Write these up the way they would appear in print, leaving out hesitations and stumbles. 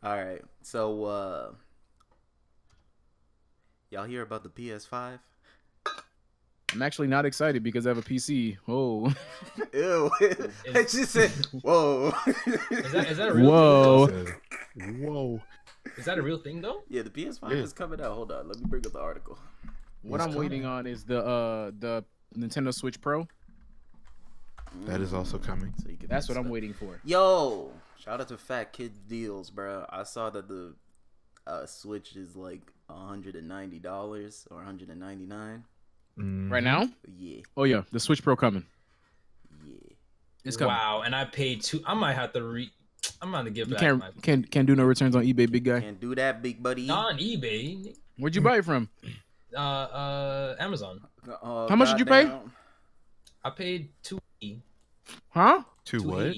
All right. So, y'all hear about the PS5? I'm actually not excited because I have a PC. Oh. Ew. I just said, whoa. Is that a real Whoa. thing? Whoa. Is that a real thing though? Yeah, the PS5 is coming out. Hold on. Let me bring up the article. What I'm waiting on is the Nintendo Switch Pro. That is also coming. So you can That's what I'm waiting for. Yo, shout out to Fat Kid Deals, bro. I saw that the Switch is like $190 or $199. Right now? Yeah. Oh yeah, the Switch Pro coming. Yeah. It's coming. Wow, and I paid $2. I might have to I'm gonna give You back my can't do no returns on eBay, big guy. Can't do that, big buddy. on eBay. Where'd you buy it from? Amazon. How much did you pay? I paid $280. Huh? To what?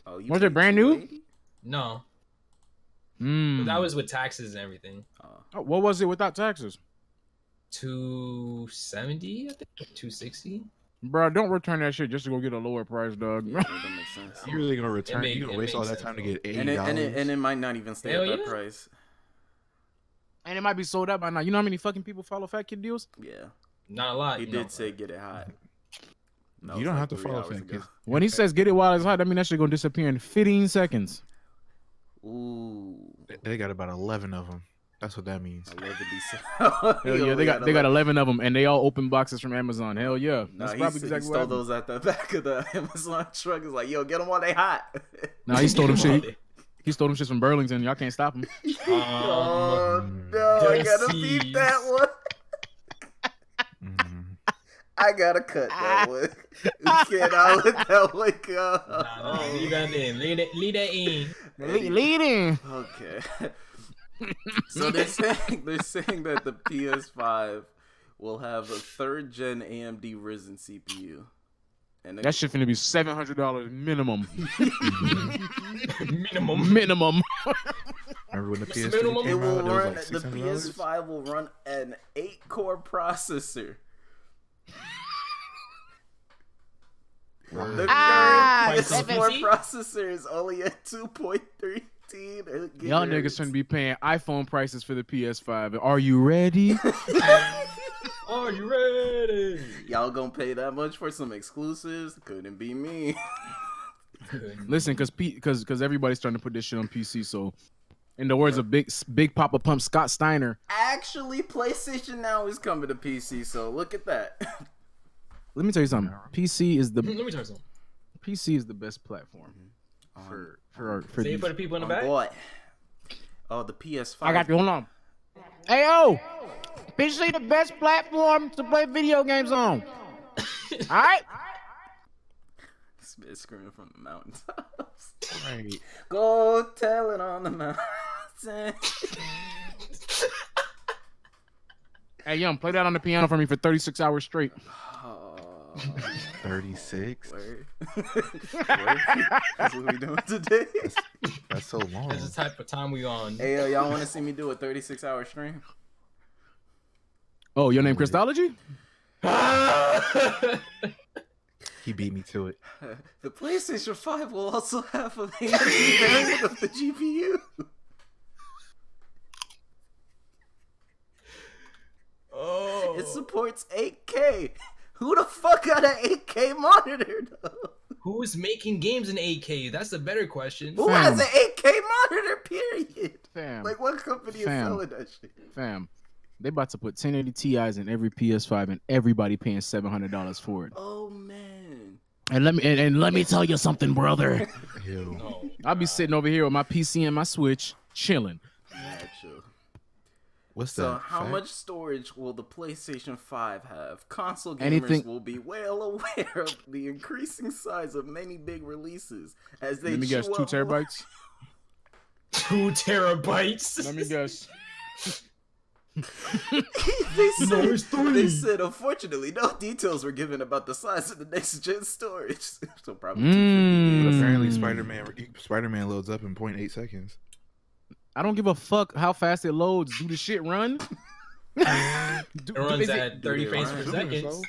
Oh, you Was paid it brand new? $280? No, Mm. but that was with taxes and everything. Oh, what was it without taxes? $270, I think. $260. Bro, don't return that shit just to go get a lower price, dog. Yeah, that makes sense. You really gonna return? It You gonna waste all that time to get $80? And it might not even stay Hell at that yeah. price. And it might be sold out by now. You know how many fucking people follow Fat Kid Deals? Yeah. Not a lot. He you did know. say get it hot. No, You it's don't like have to 3 follow hours Fat ago. Kid. When he says get it while it's hot, I mean that shit gonna disappear in 15 seconds. Ooh. They got about 11 of them. That's what that means. 11 Hell yeah, they got 11 of them, and they all open boxes from Amazon. Hell yeah, Nah, that's he probably said exactly he what stole happened. those at the back of the Amazon truck. It's like, yo, get them while they hot. Nah, he stole them shit. He stole them shit from Burlington. Y'all can't stop him. Oh no, I gotta beat that one. I gotta cut that one. We cannot let that one go. Nah, leave that in. Leave that in. Leading. Okay. So they're saying that the PS5 will have a 3rd gen AMD Ryzen CPU. And That shit finna be $700 minimum. Minimum. Minimum. Remember when the What's the PS3 minimum? it came will out? It was run like the $600. PS5 will run an 8-core processor. The current PS4 processor is only at 2.13 Y'all niggas shouldn't be paying iPhone prices for the PS5. Are you ready? Are you ready? Y'all gonna pay that much for some exclusives? Couldn't be me. Listen, because everybody's starting to put this shit on PC. So, in the words of Big Papa Pump Scott Steiner, Actually, PlayStation Now is coming to PC, so look at that. let me tell you something. PC is the Let me tell you something. PC is the best platform for Say these. it for the people in the back. Boy. Oh, the PS5. I got you. Hold on. Hey, yo. PC the best platform to play video games on. All right? This bitch screaming from the mountaintops. Right. Go tell it on the mountain. Hey, young, play that on the piano for me for 36 hours straight. 36. Word. That's what we doing today. That's so long. That's the type of time we on. Hey, y'all want to see me do a 36-hour stream? Oh, your name Christology? He beat me to it. The PlayStation 5 will also have a AMD variant of the GPU. Oh. It supports 8K. Who the fuck got an 8K monitor, though? Who's making games in 8K? That's a better question. Who has an 8K monitor, period? Fam. Like, what company is Fam. selling that shit? Fam. They about to put 1080 Ti's in every PS5 and everybody paying $700 for it. Oh, man. And let me tell you something, brother. Ew. No. I'll be sitting over here with my PC and my Switch, chilling. Actually. What's So that? how Fact? much storage will the PlayStation 5 have? Console gamers Anything- will be well aware of the increasing size of many big releases as they Let me guess, chew 2 up terabytes? 2 terabytes. Let me guess. they said, unfortunately, no details were given about the size of the next-gen storage. So probably 250 But gigs. apparently Spider-Man loads up in 0.8 seconds. I don't give a fuck how fast it loads. Do the shit run? It runs is at 30 frames per run? second. So?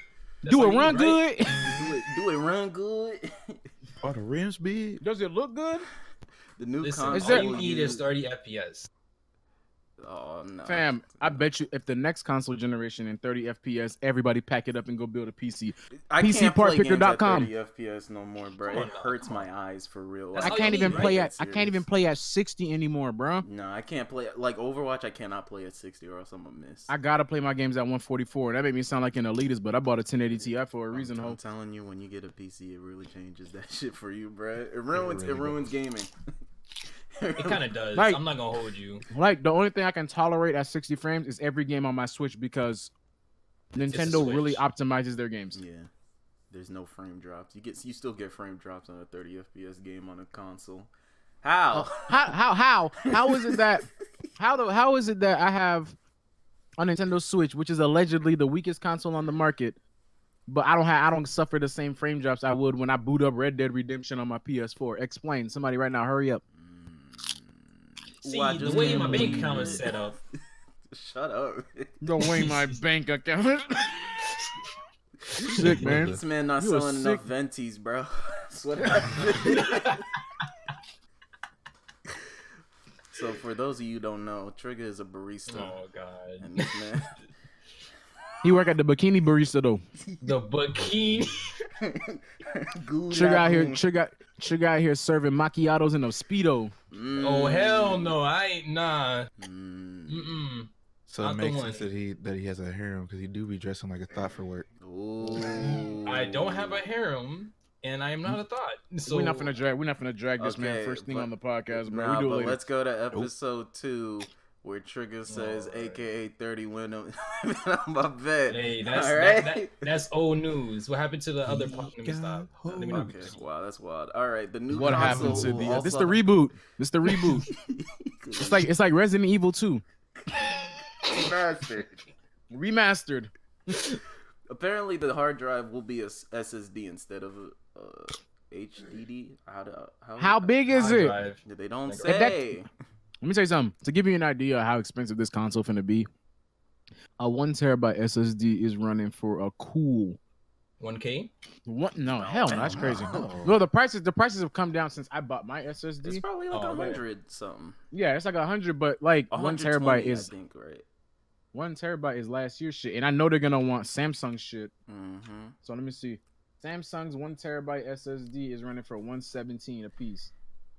Do it run good? Do it run good? Are the rims big? Does it look good? The new Listen, console. all you need is 30 FPS. Oh no, Fam, I bet you if the next console generation in 30 FPS, everybody pack it up and go build a PC. I can't play games at PCPartPicker.com. 30 FPS no more, bro. Come on It now, hurts come on. my eyes for real. That's I all can't you even need, play right? at 60 anymore, bro. No, I can't play like Overwatch. I cannot play at 60 or else I'm gonna miss. I gotta play my games at 144. That made me sound like an elitist, but I bought a 1080 Ti for a reason. I'm Ho. telling you, when you get a PC, it really changes that shit for you, bro. It ruins gaming. It kind of does. Like- I'm not gonna hold you. Like the only thing I can tolerate at 60 frames is every game on my Switch because Nintendo Switch. really optimizes their games. Yeah, there's no frame drops. You still get frame drops on a 30 FPS game on a console. How? How is it that how is it that I have a Nintendo Switch, which is allegedly the weakest console on the market, but I don't suffer the same frame drops I would when I boot up Red Dead Redemption on my PS4? Explain. Somebody right now, hurry up. See, Well, I the just way can't my bank believe account is it. set up. Shut up. The way my bank account. Sick, man. This man not You a selling enough Ventis, bro. That's what happened. So for those of you who don't know, Trigga is a barista. Oh god. And this man He work at the Bikini Barista though. The bikini. Trigga out here serving macchiatos in a Speedo. Oh hell no, I ain't nah. Mm. Mm-mm. So Not it the makes one. sense that he has a harem because he do be dressing like a thought for work. Ooh. I don't have a harem, and I am not a thought. So We're not gonna drag this man Okay, first thing but- on the podcast, bro. Nah, We do it but later. let's go to episode 2 where Trigga says, Alright. AKA 30 when I'm on my bed. Hey, that's Alright? that's old news. What happened to the other? Let me got stop. Let me Okay, wow, that's wild. All right, the new What console happened to will the? also- This the reboot. This the reboot. It's like Resident Evil 2 Bastard. remastered. Apparently, the hard drive will be a SSD instead of a HDD. How big is Hard it? drive. They don't If that- say. Let me tell you something. To give you an idea of how expensive this console finna be, a 1 terabyte SSD is running for a cool 1K. what? No, hell no, that's crazy. no. No, the prices have come down since I bought my It's SSD. probably like Oh, man. 100 something. Yeah, it's like 100, but like 1 120, terabyte is I think, right? 1 terabyte is last year's shit, and I know they're gonna want Samsung shit. Mm-hmm. So let me see. Samsung's 1 terabyte SSD is running for 117 a piece.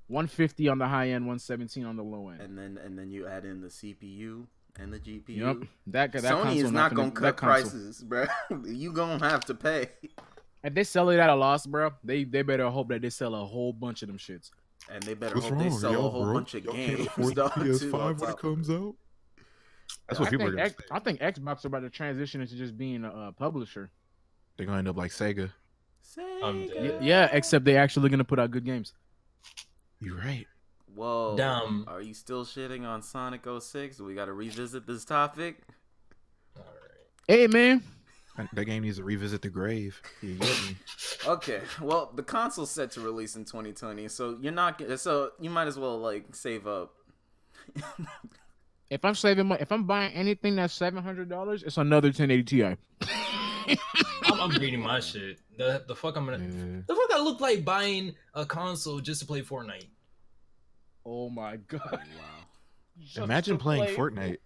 150 on the high end, 117 on the low end. And then you add in the CPU and the GPU. Yep. That Sony console is not gonna finna- cut that console- prices, bro. You gonna have to pay. If they sell it at a loss, bro, they better hope that they sell a whole bunch of them shits. And they better What's hope wrong? they sell Y'all a whole broke? bunch of Y'all games. can't afford the though, too, on PS5 when top it of comes out. That's I what people are think, gonna say. I think Xbox are about to transition into just being a publisher. They're gonna end up like Sega. Sega. Yeah, except they actually gonna put out good games. You're right. Whoa. Damn. Are you still shitting on Sonic 06? We got to revisit this topic. All right. Hey man, That game needs to revisit the grave. You get me? Okay. Well, the console's set to release in 2020, so you might as well like save up. if I'm buying anything that's $700, it's another 1080 Ti. I'm reading my shit. The fuck I'm gonna. Yeah. The fuck I look like buying a console just to play Fortnite. Oh my god. Wow. Imagine playing Fortnite.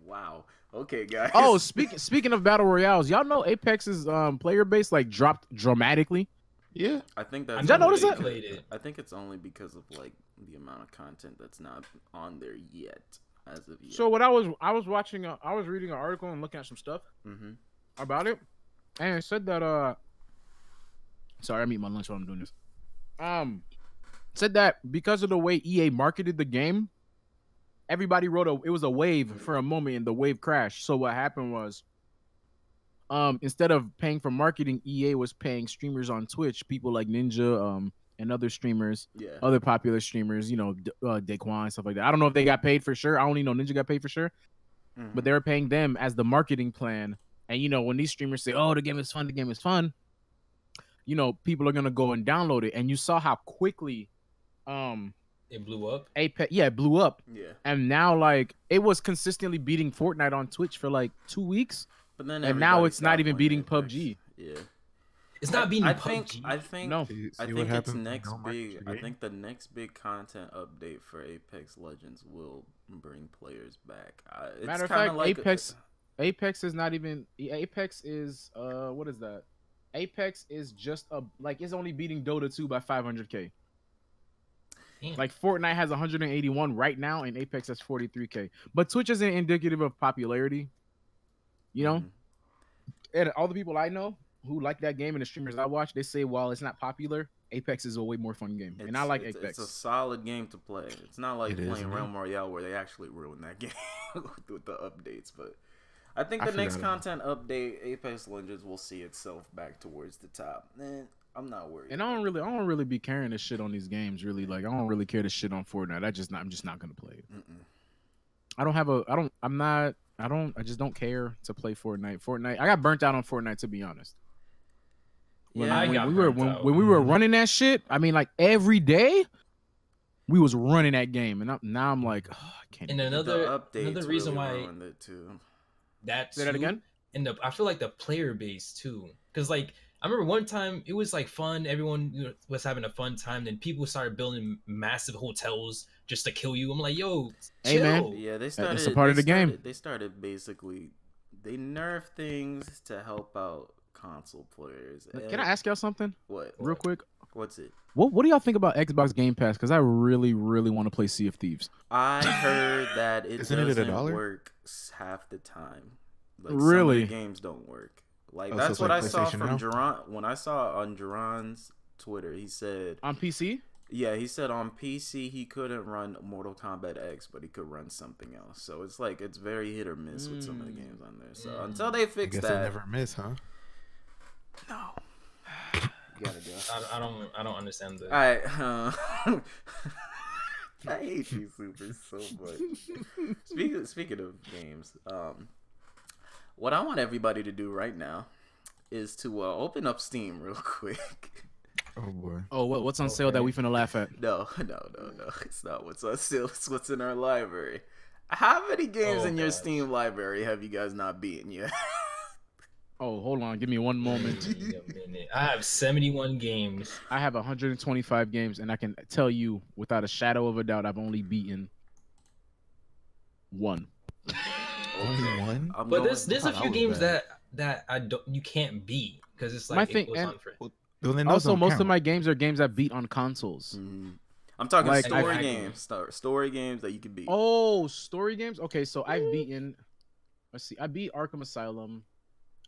Wow. Okay, guys. Oh, speaking of battle royales, y'all know Apex's player base like dropped dramatically. Yeah. I think that's. Did y'all notice only that? Played it. I think it's only because of like the amount of content that's not on there yet, as of yet. So what I was watching, I was reading an article and looking at some stuff Mm-hmm. about it, and it said that sorry, I'm eating my lunch while I'm doing this. Said that because of the way EA marketed the game, everybody it was a wave for a moment and the wave crashed. So what happened was, instead of paying for marketing, EA was paying streamers on Twitch, people like Ninja, and other streamers, Yeah. other popular streamers, Daquan and stuff like that. I don't know if they got paid for sure. I only know Ninja got paid for sure, Mhm. but they were paying them as the marketing plan. And when these streamers say, "Oh, the game is fun," people are gonna go and download it. And you saw how quickly, It blew up. Apex, it blew up. Yeah. And now, like, it was consistently beating Fortnite on Twitch for like 2 weeks. But then And now everybody it's not stopped even playing beating Apex. PUBG. Yeah. It's not beating I PUBG. think I think No. I See what think it's happens when next you don't market big. your I game? think the next big content update for Apex Legends will bring players back. It's Matter of kinda fact, like Apex is not even. Apex is what is that? Apex is just it's only beating Dota 2 by 500K. Damn. Like Fortnite has 181 right now, and Apex has 43K. But Twitch isn't indicative of popularity. You know, Mhm. and all the people I know who like that game and the streamers I watch, they say while it's not popular, Apex is a way more fun game, and I like Apex. It's a solid game to play. It's not like It is, playing man. Realm Royale where they actually ruin that game with the updates. But I think I the next forgot content update, Apex Legends, will see itself back towards the top. I'm not worried. And I don't really be caring to shit on these games. Really, like I don't really care to shit on Fortnite. I'm just not gonna play it. I just don't care to play Fortnite. I got burnt out on Fortnite, to be honest. Yeah, When we were running that shit, I mean, like every day, we was running that game, and now I'm like, oh, I can't. And The another updates reason really why ruined it too. that Say that too, again? and I feel like the player base too, because like I remember one time it was like fun, everyone was having a fun time, then people started building massive hotels just to kill you. I'm like, yo, Hey, man. chill. Yeah, they started. It's a part of the game. They started basically. They nerfed things to help out console players. Can I ask y'all something What? real quick? What's it? What do y'all think about Xbox Game Pass? Because I really want to play Sea of Thieves. I heard that it Isn't it doesn't $1? work half the time. Like, Really? some of the games don't work. Like Oh, so that's it's what like I saw PlayStation from now? Duran. When I saw on Duran's Twitter, he said, On PC? yeah, he said on PC he couldn't run Mortal Kombat X, but he could run something else. So it's like it's very hit or miss with some of the games on there. So until they I fix guess that, they never miss, huh? no, you gotta go. I don't understand the. All right. I hate you, Super, so much. Speaking of games, what I want everybody to do right now is to open up Steam real quick. Oh boy. Oh, what's on sale that we finna laugh at? No. It's not what's on sale. It's what's in our library. How many games in your gosh. Steam library have you guys not beaten yet? Oh, hold on, give me one moment. Wait a minute. I have 71 games. I have 125 games, and I can tell you without a shadow of a doubt, I've only beaten one. Only one? I'm But going- there's a thought few I was games bad. that I don't you can't beat because it's My like thing- it goes and- on for. Well, then those Also, don't most count. of my games are games I beat on consoles. Mhm. I'm talking Like, story I- games. Story games that you can beat. Oh, story games? Okay, so I've beaten, let's see, I beat Arkham Asylum.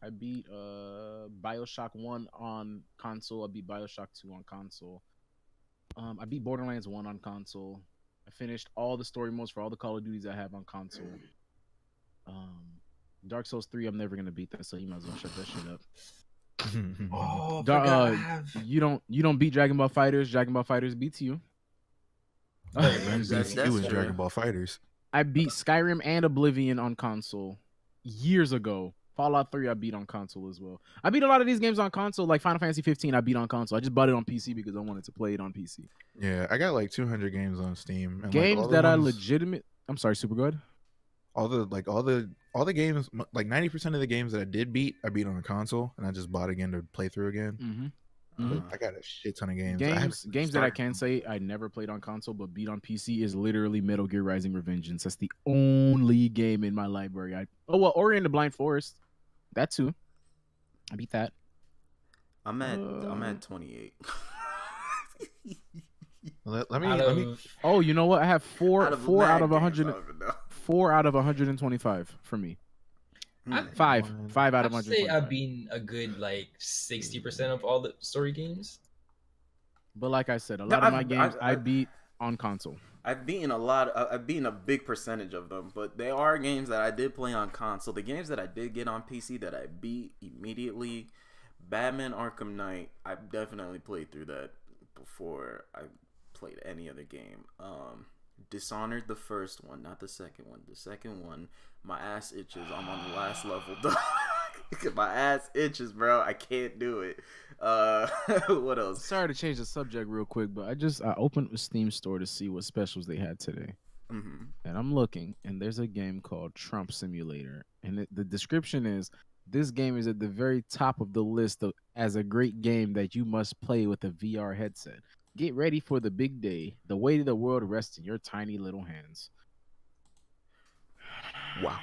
I beat BioShock 1 on console. I beat BioShock 2 on console. I beat Borderlands 1 on console. I finished all the story modes for all the Call of Duties I have on console. Dark Souls 3, I'm never gonna beat that, so you might as well shut that shit up. Oh, I Da- forgot I uh, have. You don't beat Dragon Ball Fighters. Dragon Ball Fighters beats you. Rams That's beats you in true. Dragon Ball Fighters. I beat Skyrim and Oblivion on console years ago. Fallout 3 I beat on console as well. I beat a lot of these games on console, like Final Fantasy 15 I beat on console. I just bought it on PC because I wanted to play it on PC. Yeah, I got like 200 games on Steam. And Games like, all that the are ones- legitimate. I'm sorry, super good. all the games, like 90% of the games that I did beat, I beat on a console, and I just bought again to play through again. Mm-hmm. But I got a shit ton of games. I haven't Games that I started- can say I never played on console but beat on PC is literally Metal Gear Rising: Revengeance. That's the only game in my library. Ori and the Blind Forest. That too. I beat that. I'm at 28. Let Out me. of- Oh, you know what? I have four out of mad games, 100. I don't even know. 4 out of 125 for me. I- Five out of I'd say 125. I've been a good like 60% of all the story games. But like I said, a No, lot of my I've- games I I've- beat on console. I've beaten a lot. I've beaten a big percentage of them, but there are games that I did play on console. The games that I did get on PC that I beat immediately, Batman: Arkham Knight. I definitely played through that before I played any other game. Dishonored, the first one, not the second one. The second one, my ass itches. I'm on the last level. My ass itches, bro. I can't do it. What else? Sorry to change the subject real quick, but I opened the Steam store to see what specials they had today. Mm-hmm. And I'm looking, and there's a game called Trump Simulator. And the description is This game is at the very top of the list as a great game that you must play with a VR headset. Get ready for the big day. The weight of the world rests in your tiny little hands. Wow.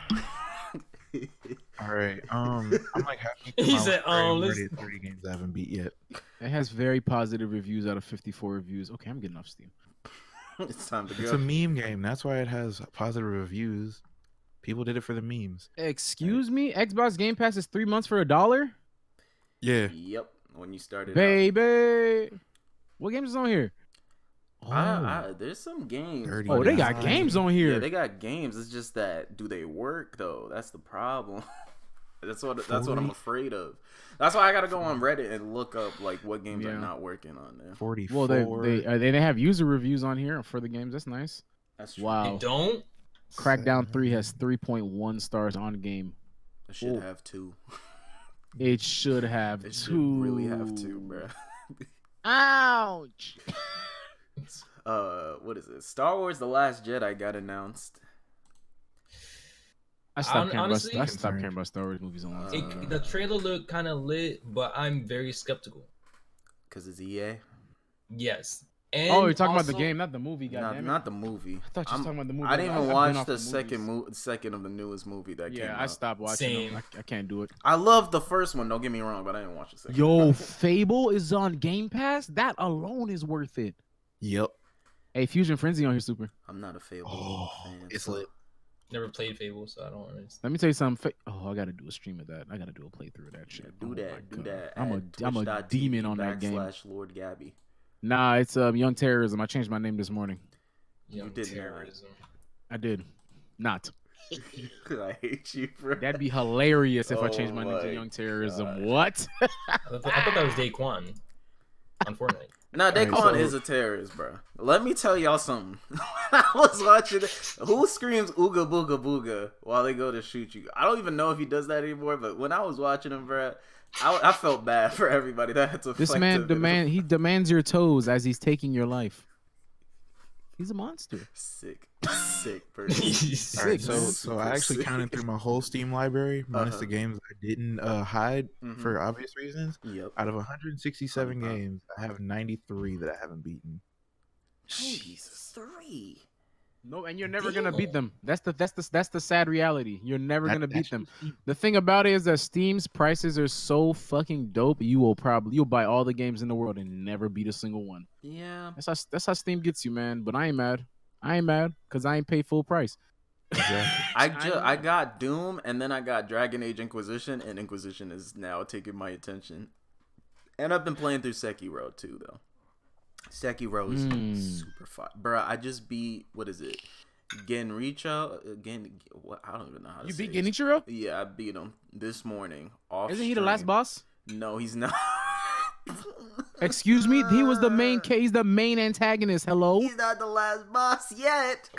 All right. I'm like halfway He through my said, list. I'm let's- already at 30 games I haven't beat yet. It has very positive reviews out of 54 reviews. Okay, I'm getting off Steam. It's time to It's go. a meme game. That's why it has positive reviews. People did it for the memes. Excuse me? Xbox Game Pass is 3 months for $1? Yeah. Yep. When you started, Baby. What games is on here? there's some games. Dirty Oh, they got Nine. games on here. Yeah, they got games. It's just that do they work though? That's the problem. That's what I'm 40? afraid of. That's why I gotta go on Reddit and look up like what games are Yeah. not working on there. 44. Well, they have user reviews on here for the games. That's nice. That's true. Wow. They don't. Crackdown 3 has 3.1 stars on game. It should have two. It should have It should two. really have two, bro. Ouch. What is it? Star Wars: The Last Jedi got announced. I stopped Honestly, caring about Star Wars movies on long. The trailer looked kind of lit, but I'm very skeptical. Cause it's EA. Yes. And Oh, you're talking about the also- game, not the movie. Goddamn Not the movie. I thought you were talking about the movie. I didn't even I've been watch off the of second movies. second of the newest movie that came Yeah, out. I stopped watching Same. them. I can't do it. I love the first one. Don't get me wrong, but I didn't watch the second. Yo, Fable is on Game Pass. That alone is worth it. Yep. Hey, Fusion Frenzy on here, super. I'm not a Fable Oh, fan. it's so- lit. Never played Fable, so I don't understand. Let me tell you something. Oh, I gotta do a stream of that. I gotta do a playthrough of that shit. Yeah, do Oh that. my Do God. that. I'm a at demon on that game. twitch.tv/LordGabby. Nah, it's Young Terrorism. I changed my name this morning. You Young did not. terrorism. I did. Not. I hate you, bro. That'd be hilarious if I Oh changed my name to my Young Terrorism. God. What? I thought that was Daquan on Fortnite. Nah, Daquan so- is a terrorist, bro. Let me tell y'all something. When I was watching it, who screams "ooga booga booga" while they go to shoot you? I don't even know if he does that anymore. But when I was watching him, bro, I felt bad for everybody that had to. This fight man him. he demands your toes as he's taking your life. He's a monster. Sick person. All right, Sick, man. so I actually Sick. counted through my whole Steam library, minus Uh-huh. the games I didn't hide Mhm. for obvious reasons. Yep. Out of 167 Uh-huh. games, I have 93 that I haven't beaten. Jesus, 3. No, and you're never gonna beat them. That's the sad reality. You're never gonna beat them. Actually, The thing about it is that Steam's prices are so fucking dope. You'll buy all the games in the world and never beat a single one. Yeah. That's how Steam gets you, man. But I ain't mad. I ain't mad because I ain't paid full price. Exactly. I got Doom, and then I got Dragon Age Inquisition, and Inquisition is now taking my attention. And I've been playing through Sekiro too, though. Sekiro is super fun, bro. I just beat, what is it, Genricho? I don't even know how to You say beat it. Genichiro? Yeah, I beat him this morning. Off Isn't he the last stream. boss? No, he's not. Excuse me, he was the main. He's the main antagonist. Hello. He's not the last boss yet.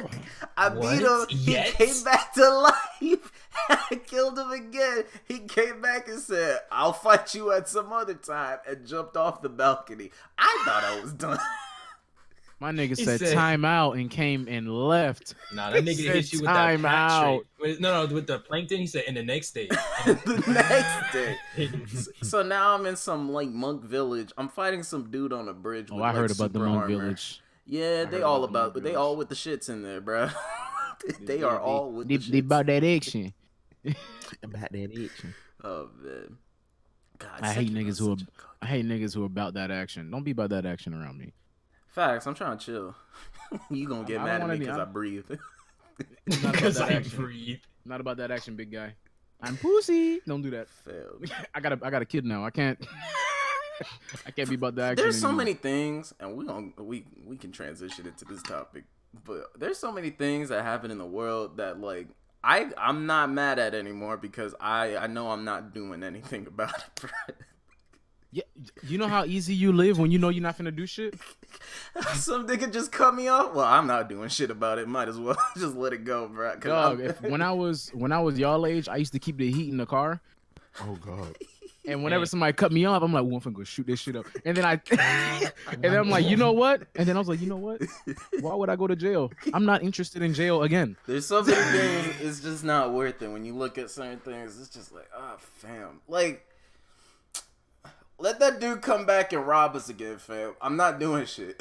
I beat What? him. Yet? He came back to life. I killed him again. He came back and said, "I'll fight you at some other time," and jumped off the balcony. I thought I was done. My nigga He said said- time out and came and left. Nah, that nigga said hit you with that time pack out. straight. No, with the plankton. He said, "In the next day." The next day. So now I'm in some like monk village. I'm fighting some dude on a bridge. Oh, with, I like, heard about the super Monk armor. Village. Yeah, they heard all about the about. They Monk all Village. with the shits in there, bro. They are all with the They shits. about that action. About that action. Oh man. God, I hate Sekiro's niggas who are. such a good I hate niggas who are about that action. Don't be about that action around me. Facts. I'm trying to chill. You gonna get I don't mad at wanna me be- because I I'm- breathe. Not about Because that I action. breathe. Not about that action, big guy. I'm pussy. Don't do that. Failed. I got a kid now. I can't. I can't be about the action. There's so anymore. many things, and we can transition into this topic. But there's so many things that happen in the world that like I'm not mad at anymore because I know I'm not doing anything about it. Bro. Yeah, you know how easy you live when you know you're not finna do shit. Some nigga just cut me off. Well, I'm not doing shit about it. Might as well just let it go, bro. 'Cause Dog, I'm- when I was y'all age, I used to keep the heat in the car. Oh god. And whenever somebody cut me off, I'm like, well, I'm finna go shoot this shit up. And then and then I'm like, you know what? And then I was like, you know what? Why would I go to jail? I'm not interested in jail again. There's so many things, it's just not worth it. When you look at certain things, it's just like, oh, fam. Like, let that dude come back and rob us again, fam. I'm not doing shit.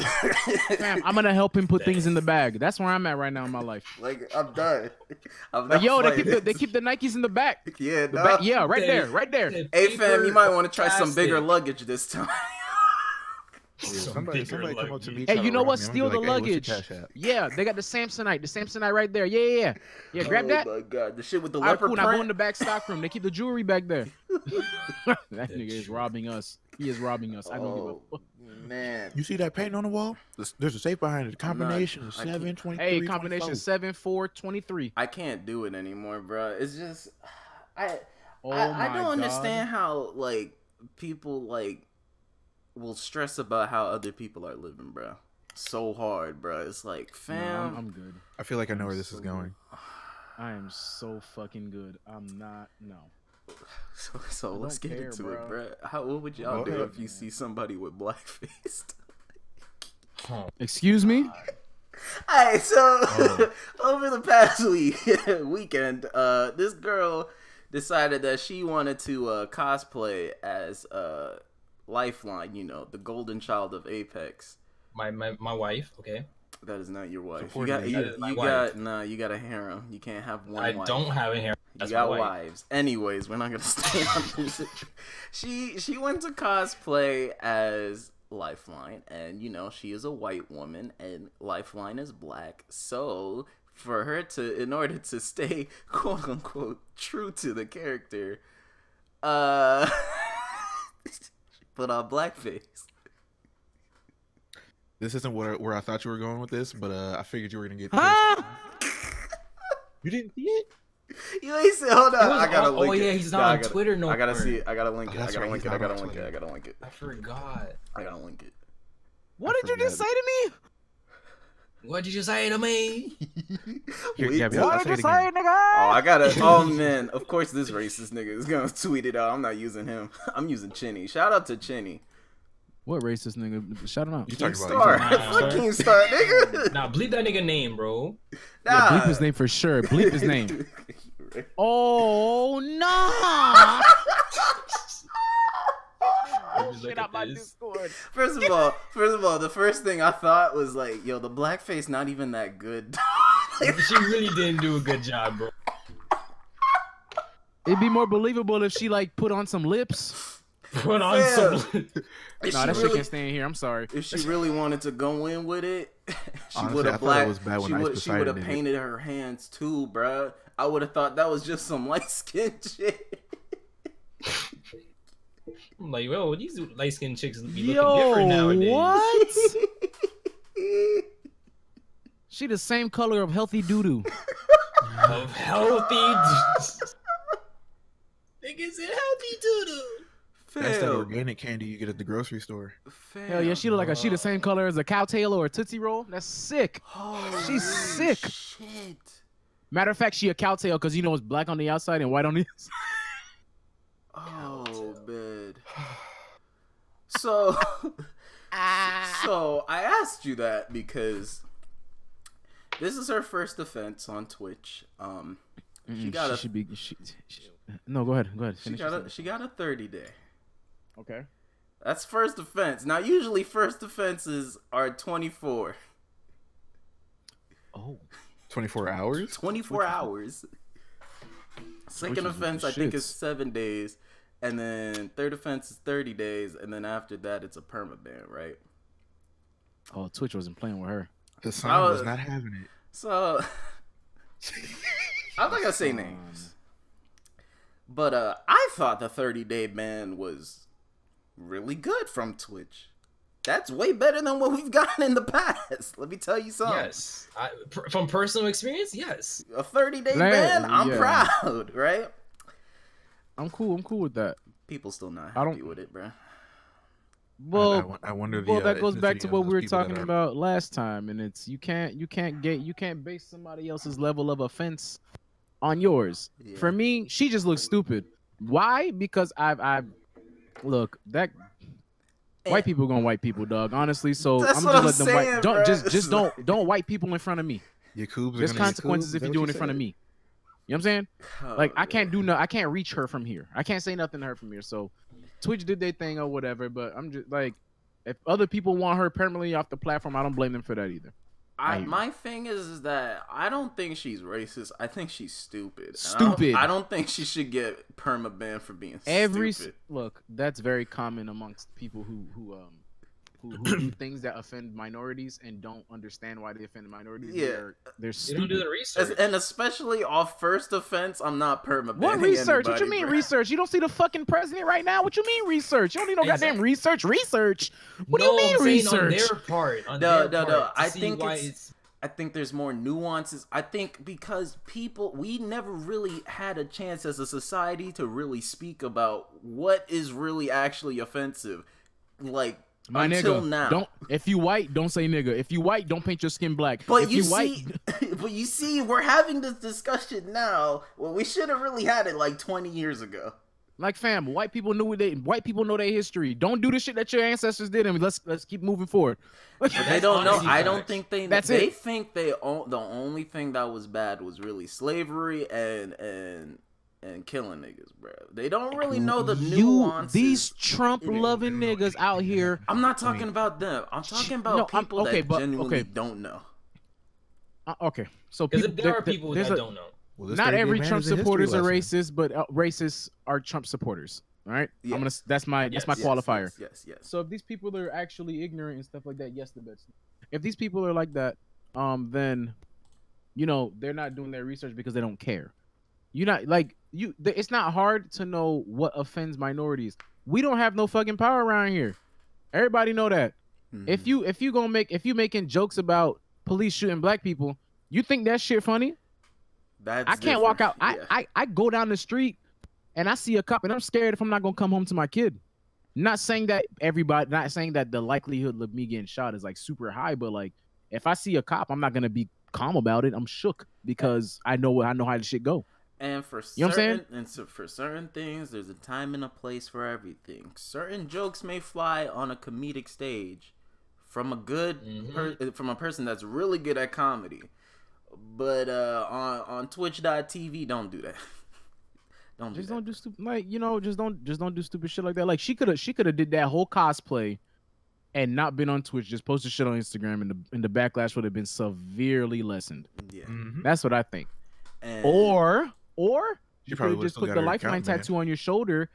Fam, I'm gonna help him put things in the bag. That's where I'm at right now in my life. Like, I'm done. Like, yo, they keep the Nikes in the back. Yeah, yeah, right there. Hey, fam, you might want to try some bigger luggage this time. Yeah, somebody come up to me. Hey, you know what? Me. Steal the luggage. Yeah, they got the Samsonite right there. Yeah. Grab that. Oh my god, the shit with the All right, leopard cool. print. Now go in the back stock room. They keep the jewelry back there. That nigga is robbing us. He is robbing us. I don't give a fuck. Man, You see that paint on the wall? There's a safe behind it. Combination of 7, 23, Hey, combination 24. 7, 4, 23. I can't do it anymore, bro. It's just, I my don't God. understand how like people like will stress about how other people are living, bro. So hard, bro. It's like, fam. No, I'm good. I feel like I know where this is going. I am so fucking good. I'm not. No. So let's get care, into bro. it, bro. What would y'all do Okay. if you see somebody with blackface? Excuse me? Alright, so over the past weekend, this girl decided that she wanted to cosplay as Lifeline, you know, the golden child of Apex. My wife, okay. That is not your wife. Support You me. got a harem. You can't have one I wife. don't have a hair. You That's got my wife. wives. Anyways, we're not gonna stay on this. She went to cosplay as Lifeline, and you know she is a white woman, and Lifeline is black. So for her to, in order to stay quote unquote true to the character, she put on blackface. This isn't where I thought you were going with this, but I figured you were gonna get. You didn't see it? You ain't say, hold on. I gotta link it. Yeah, he's not Nah, on Twitter no I gotta more. see it. I gotta link it. Oh, I that's gotta right, link he's it. I not gotta on link it. Twitter. I gotta link it. I forgot. I gotta link it. What did you just say to me? What did you say to me? Here, Wait, Gabby, what I'll What say did it you say, again. nigga? Oh, I gotta. Oh man, of course this racist nigga is gonna tweet it out. I'm not using him. I'm using Chinny. Shout out to Chinny. What racist nigga? Shout him out. You King talking Star. about? Fuck King Star, nigga. Nah, bleep that nigga name, bro. Yeah, Nah. bleep his name for sure. Bleep his name. Oh no! Look at this. First of all, the first thing I thought was like, yo, the blackface not even that good. She really didn't do a good job, bro. It'd be more believable if she like put on some lips. Put on Fam. some. If Nah, she that shit really- can't stay in here. I'm sorry. If she really wanted to go in with it, she Honestly, would I have thought it was bad when she Ice would Poseidon have did it. painted her hands too, bruh. I would have thought that was just some light skin shit. I'm like, yo, these light skinned chicks be looking Yo, different nowadays. what? She the same color of healthy doo-doo. Of healthy. Niggas in healthy doo-doo. That's that Fam, organic candy you get at the grocery store. fam. Hell yeah, she look like she the same color as a cow tail or a Tootsie Roll. That's sick. Holy She's sick. Shit. Matter of fact, she a cow tail because you know it's black on the outside and white on the inside. Oh man. So I asked you that because this is her first offense on Twitch. No, go ahead. She got a 30 day. Okay. That's first offense. Now usually first offenses are 24. Oh. 24 hours? 24 hours. Second Twitch is with offense the I think shits. is 7 days. And then third offense is 30 days. And then after that it's a permaban, right? Oh, Twitch wasn't playing with her. The son was not having it. So I'm not gonna say names. But I thought the 30-day ban was really good from Twitch. That's way better than what we've gotten in the past. Let me tell you something. Yes. From personal experience, yes. A 30-day Man, ban, I'm yeah. proud, right? I'm cool with that. People still not I don't- happy with it, bro. Well, I wonder the that goes back ethnicity to of what we those were people that talking are- about last time, and it's you can't base somebody else's level of offense on yours. Yeah. For me, she just looks stupid. Why? Because I've Look, that white people gonna white people, dog. Honestly, so That's I'm what just I'm let them saying, white. Don't bruh. just don't white people in front of me. Yakubs are There's gonna consequences Yakub? if Is you that do what it in front of said? me. You know what I'm saying? Oh, Like I can't reach her from here. I can't say nothing to her from here. So Twitch did their thing or whatever, but I'm just like, if other people want her permanently off the platform, I don't blame them for that either. My thing is that I don't think she's racist. I think she's stupid. And Stupid. I don't think she should get perma-banned for being stupid. Look, that's very common amongst people who do things that offend minorities and don't understand why they offend minorities. Yeah. They're They stupid. don't do the research. And especially off first offense, I'm not perma-banning What research? What you anybody, mean bro. research? You don't see the fucking president right now? What you mean research? You don't need no goddamn Exactly. research. Research? What do No, you mean I'm saying research? On their part. No. I think I think there's more nuances. I think because we never really had a chance as a society to really speak about what is really actually offensive. Like, My until nigga, now. if you white, don't say nigga. If you white, don't paint your skin black. But if you white, see, but you see, we're having this discussion now. Well, we should have really had it like 20 years ago. like fam, white people know their history. Don't do the shit that your ancestors did, and let's keep moving forward. But they don't know. honestly I don't facts. think they. That's they it. think the only thing that was bad was really slavery and killing niggas, bro. They don't really know the nuances. These Trump loving niggas out here. I'm not talking about them. I'm talking about people that genuinely don't know. Okay, so Because people, there are people that don't know. Well, this not third every game Trump is a history supporters are lesson. racist, but racists are Trump supporters. All right, Yes. that's my qualifier. Yes. So if these people are actually ignorant and stuff like that, yes, the best. If these people are like that, then they're not doing their research because they don't care. It's not hard to know what offends minorities. We don't have no fucking power around here. Everybody know that. If you making jokes about police shooting black people, you think that shit funny? I can't walk out. Yeah. I go down the street and I see a cop and I'm scared if I'm not gonna come home to my kid. Not saying that the likelihood of me getting shot is like super high, but like if I see a cop, I'm not gonna be calm about it. I'm shook because I know how the shit go. And for You know what I'm saying? and so for certain things, there's a time and a place for everything. Certain jokes may fly on a comedic stage from a from a person that's really good at comedy, but on Twitch.tv, don't do that. Don't do stupid. Just don't do stupid shit like that. Like she could have did that whole cosplay and not been on Twitch. Just posted shit on Instagram, and the backlash would have been severely lessened. Yeah. That's what I think. And Or you probably could have just would've put still the got her Lifeline account, man. tattoo on your shoulder,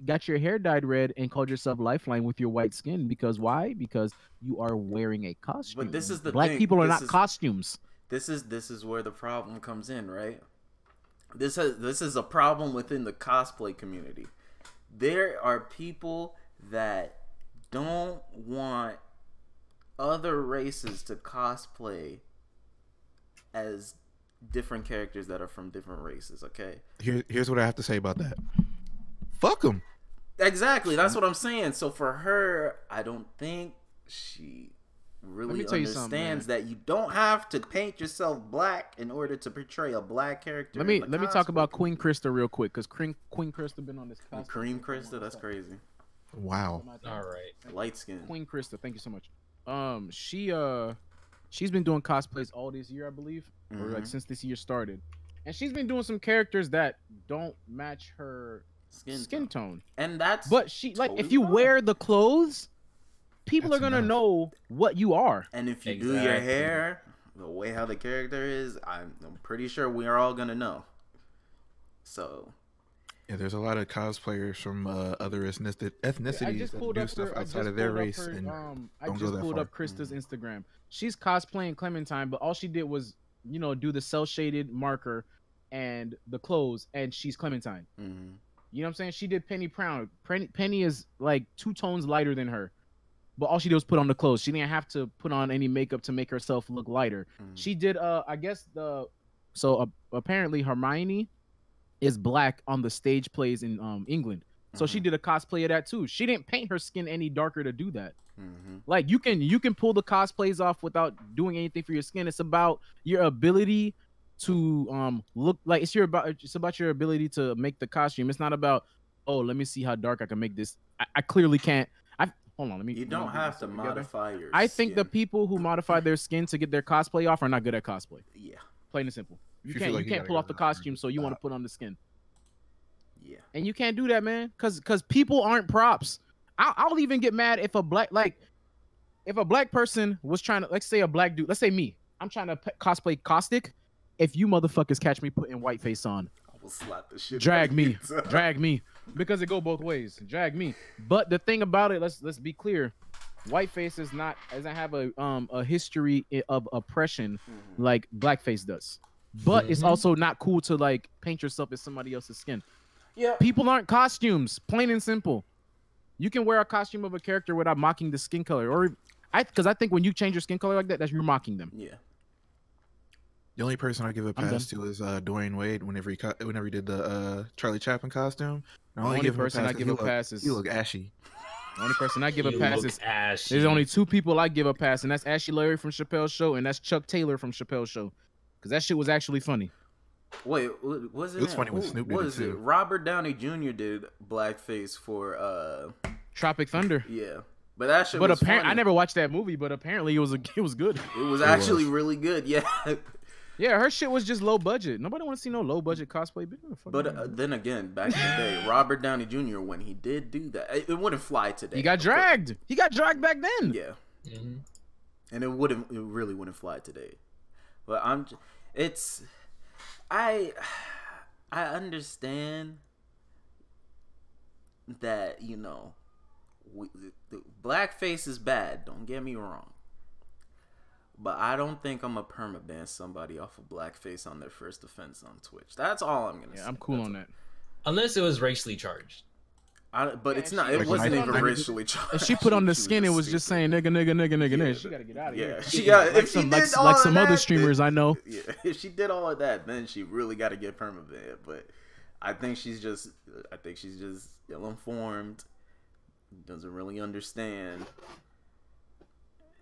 got your hair dyed red, and called yourself Lifeline with your white skin. Because why? Because you are wearing a costume. But this is the black thing. people are This not is- costumes. This is where the problem comes in, right? This is a problem within the cosplay community. There are people that don't want other races to cosplay as different characters that are from different races, okay? Here's what I have to say about that. Fuck them. Exactly, that's what I'm saying. So for her, I don't think she really me tell you something, understands that you don't have to paint yourself black in order to portray a black character. Let me talk about Queen Krista real quick, because Queen Krista been on this cosplay. Cream Krista. That's crazy. Wow. All right. Light skin. Queen Krista, thank you so much. She's been doing cosplays all this year, I believe, or like since this year started, and she's been doing some characters that don't match her skin tone. And that's But she like totally if you fine. wear the clothes, people That's are gonna enough. know what you are. And if you do your Exactly. hair the way how the character is, I'm pretty sure we are all gonna know. So Yeah, there's a lot of cosplayers from other ethnicities that do stuff I outside just of their pulled up race her, and I don't go just that pulled far. up Krista's Instagram. She's cosplaying Clementine, but all she did was, do the cell shaded marker and the clothes, and she's Clementine. mhm. You know what I'm saying? She did Penny Brown. Penny is like 2 tones lighter than her, but all she did was put on the clothes. She didn't have to put on any makeup to make herself look lighter. She did. I guess apparently Hermione is black on the stage plays in England. So she did a cosplay of that too. She didn't paint her skin any darker to do that. Like you can pull the cosplays off without doing anything for your skin. It's about your ability to look like it's about your ability to make the costume. It's not about, oh, let me see how dark I can make this I clearly can't. Hold on. Let me. You don't have to modify your. I think the skin. people who modify their skin to get their cosplay off are not good at cosplay. Yeah. Plain and simple. You If you can't feel like you you can't gotta pull go off the that far, costume, so you want to put on the skin. Yeah. And you can't do that, man, because people aren't props. I'll even get mad if a black person was trying to, let's say a black dude, let's say me, I'm trying to cosplay Caustic. If you motherfuckers catch me putting whiteface on, I will slap the shit. drag out of me, because it go both ways. Drag me. But the thing about it, let's be clear, whiteface doesn't have a history of oppression like blackface does. But it's also not cool to like paint yourself as somebody else's skin. Yeah. People aren't costumes, plain and simple. You can wear a costume of a character without mocking the skin color, because I think when you change your skin color like that, that's you're mocking them. Yeah. The only person I give a pass to is Dwayne Wade. Whenever he did the Charlie Chaplin costume, The only person I give a pass is he look ashy. The only person I give a You pass look is ashy. there's only two people I give a pass, and that's Ashley Larry from Chappelle's Show, and that's Chuck Taylor from Chappelle's Show, because that shit was actually funny. Wait, wasn't It was funny when Snoop did it, was too. Robert Downey Jr. did blackface for Tropic Thunder. yeah. But that shit But was apparently, funny. I never watched that movie, but apparently it was good. It was actually really good. Yeah. Yeah, her shit was just low budget. Nobody want to see no low budget cosplay. But then again, back in the day, Robert Downey Jr. when he did do that, it wouldn't fly today. he got dragged. He got dragged back then. Yeah. Mm-hmm. And it really wouldn't fly today. But I understand that, the blackface is bad, don't get me wrong. But I don't think I'm a permaban somebody off of blackface on their first offense on Twitch. That's all I'm gonna say. Yeah, I'm cool on that. Unless it was racially charged. But it's not. She It wasn't put even on- racially charged. If she put on the She skin, it was just saying nigga, nigga, nigga, nigga, Yeah, nigga. She gotta get out of here. Yeah, she got. Like If she some, did like, all like of some that, other streamers I know. Yeah, if she did all of that, then she really got to get permaban. But I think she's just ill-informed, doesn't really understand,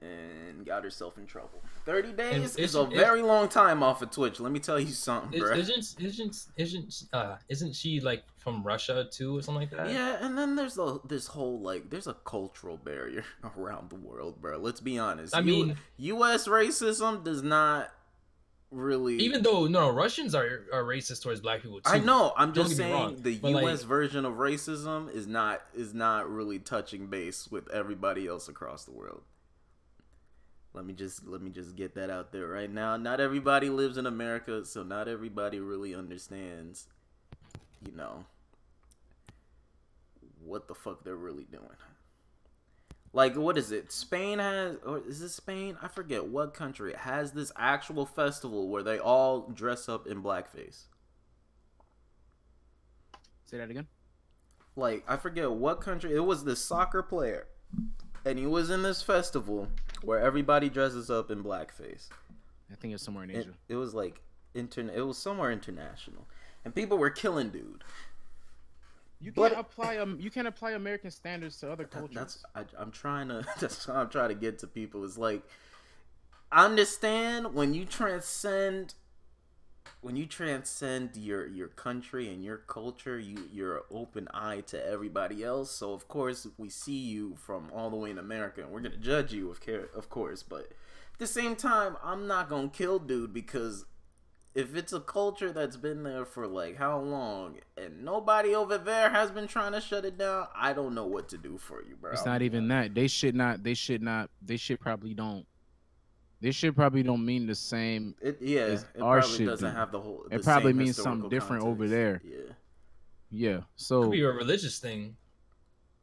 and got herself in trouble. 30 days is a very long time off of Twitch. Let me tell you something, bro. Isn't she like from Russia too or something like that? Yeah, and then there's this whole there's a cultural barrier around the world, bro. Let's be honest. I mean, U.S. racism does not really. Even though Russians are racist towards black people too. I know. I'm Don't just get me wrong, saying the but, U.S. version of racism is not really touching base with everybody else across the world. Let me just get that out there right now. Not everybody lives in America, so not everybody really understands, what the fuck they're really doing. Like, what is it? Spain has, or is it Spain? I forget what country has this actual festival where they all dress up in blackface. Say that again. Like, I forget what country. It was this soccer player, and he was in this festival where everybody dresses up in blackface. I think it's somewhere in Asia. It was like it was somewhere international, and people were killing dude. You can't apply American standards to other cultures. I'm trying to. That's what I'm trying to get to people. It's like, I understand when you transcend your country and your culture, you're an open eye to everybody else. So of course we see you from all the way in America, and we're gonna judge you of course. But at the same time, I'm not gonna kill dude because if it's a culture that's been there for like how long, and nobody over there has been trying to shut it down, I don't know what to do for you, bro. It's not even that. They should probably don't mean the same. It our probably shit doesn't do. have the whole. It the probably same means something historical different over context. there. Yeah. So Could be a religious thing.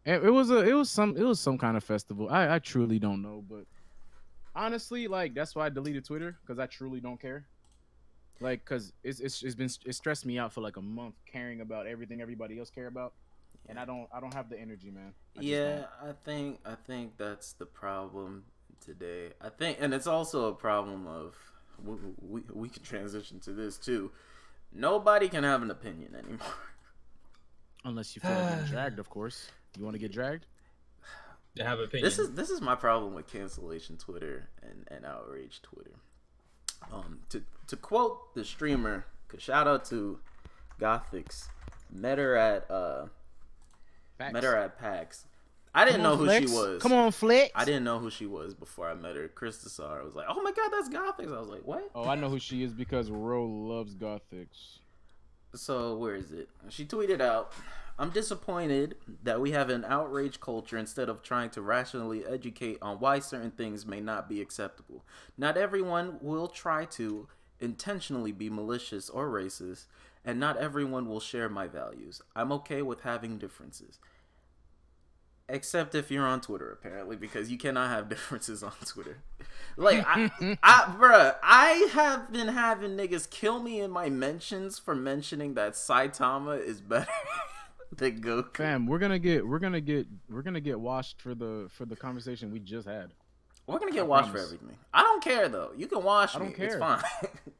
it was some kind of festival. I truly don't know, but honestly, like, that's why I deleted Twitter, because I truly don't care. Like, cause it stressed me out for like a month caring about everything everybody else care about, and I don't have the energy, man. I think that's the problem today. I think, and it's also a problem of we can transition to this too. Nobody can have an opinion anymore. Unless you feel like getting dragged, of course. You want to get dragged? To have opinion. This is my problem with cancellation Twitter and outrage Twitter. To quote the streamer, 'cause shout out to Gothix, met her at Facts. Met her at PAX. I didn't know who Flex. she was. Come on, Flex. I didn't know who she was before I met her. Krista saw her. I was like, oh my god, that's Gothics. I was like, what? Oh, I know who she is because Ro loves Gothics. So where is it? She tweeted out, I'm disappointed that we have an outrage culture instead of trying to rationally educate on why certain things may not be acceptable. Not everyone will try to intentionally be malicious or racist, and not everyone will share my values. I'm okay with having differences. Except if you're on Twitter, apparently, because you cannot have differences on Twitter. Like, bruh, I have been having niggas kill me in my mentions for mentioning that Saitama is better than Goku. Fam, we're gonna get washed for the conversation we just had. We're gonna get washed for everything. I don't care though. You can wash me. It's fine.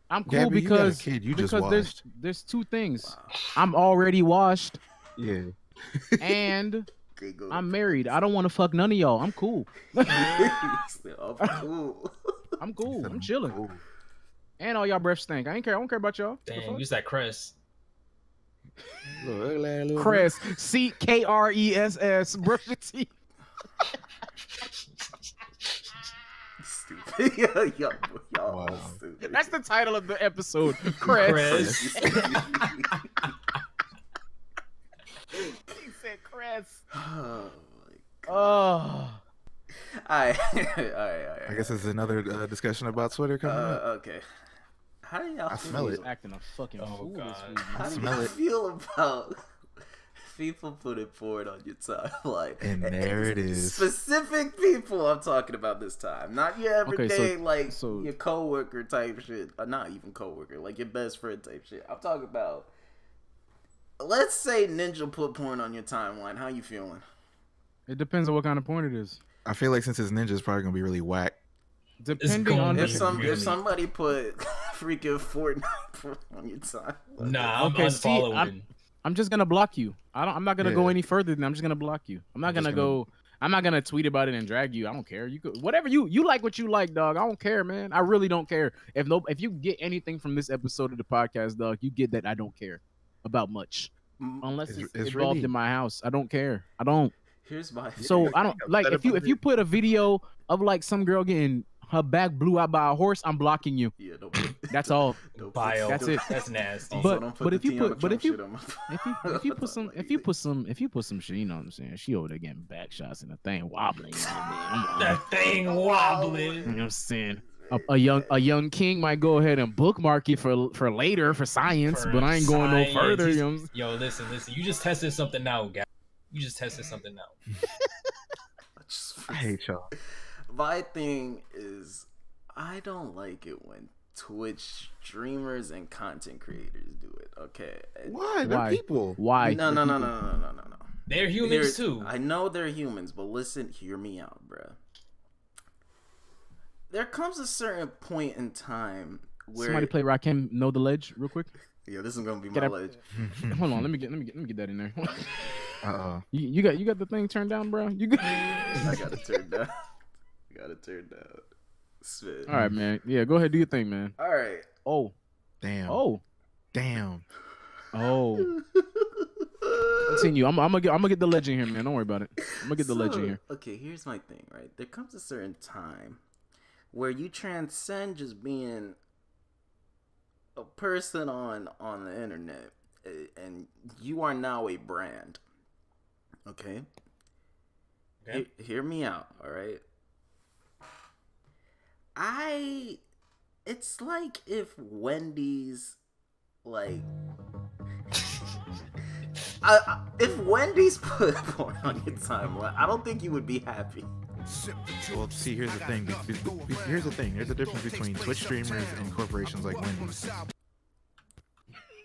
I'm cool Gabby, because you just washed. there's two things. Wow. I'm already washed, Yeah. and I'm married. I don't want to fuck none of y'all. I'm cool. I'm cool. I'm cool. I'm chilling. And all y'all breath stink. I don't care about y'all. Dang, use that Kress. Kress. CKRESS. Brush your teeth. Stupid. y'all Wow. stupid. That's the title of the episode. Kress. He said Kress. Oh my Oh. Alright. I guess it's another discussion about Twitter coming up. Okay. How do y'all I feel? smell it. Acting a fucking fool this week. How do Smell you it. feel about people putting forward on your timeline? And there it is. Specific people I'm talking about this time. Not your everyday, your coworker type shit. Not even coworker, like your best friend type shit. I'm talking about, let's say Ninja put porn on your timeline. How you feeling? It depends on what kind of porn it is. I feel like since it's Ninja, it's probably gonna be really whack. Depending on If Really? somebody put freaking Fortnite on your time. Nah, I'm Okay, see, unfollowing. I'm just gonna block you. I'm not gonna go any further than I'm just gonna block you. I'm not gonna tweet about it and drag you. I don't care. You could whatever you like what you like, dog. I don't care, man. I really don't care. If you get anything from this episode of the podcast, dog, you get that I don't care about much. Unless it's involved really... in my house. I don't care. I don't. Here's my So I don't like if you put a video of like some girl getting her back blew out by a horse, I'm blocking you. Yeah, That's all. Bio. That's it. That's nasty. But if you put some shit, you know what I'm saying? She over there getting back shots and the thing wobbling. That thing wobbling. You know what I'm saying? A young king might go ahead and bookmark it for later for science, but I ain't going no further. You know? Yo, listen. You just tested something out, guys. You just tested something out. I hate y'all. My thing is, I don't like it when Twitch streamers and content creators do it. Okay. Why? They're people. Why? No. They're humans too. I know they're humans, but listen, hear me out, bruh. There comes a certain point in time where Somebody play Rakim Know the Ledge real quick. Yeah, this is gonna be my ledge. Hold on, let me get that in there. You got the thing turned down, bro. I got it turned down. Spit. All right, man. Yeah, go ahead, do your thing, man. All right. Oh, Damn. oh, Damn. oh. Continue. I'm gonna get the legend here, man. Don't worry about it. I'm gonna get the legend here. Okay, here's my thing. Right, there comes a certain time where you transcend just being a person on the internet, and you are now a brand. Okay. Hear me out. All right. It's like if Wendy's, like, if Wendy's put porn on your timeline, I don't think you would be happy. Well, see, here's the thing. Here's the thing. There's a difference between Twitch streamers and corporations like Wendy's.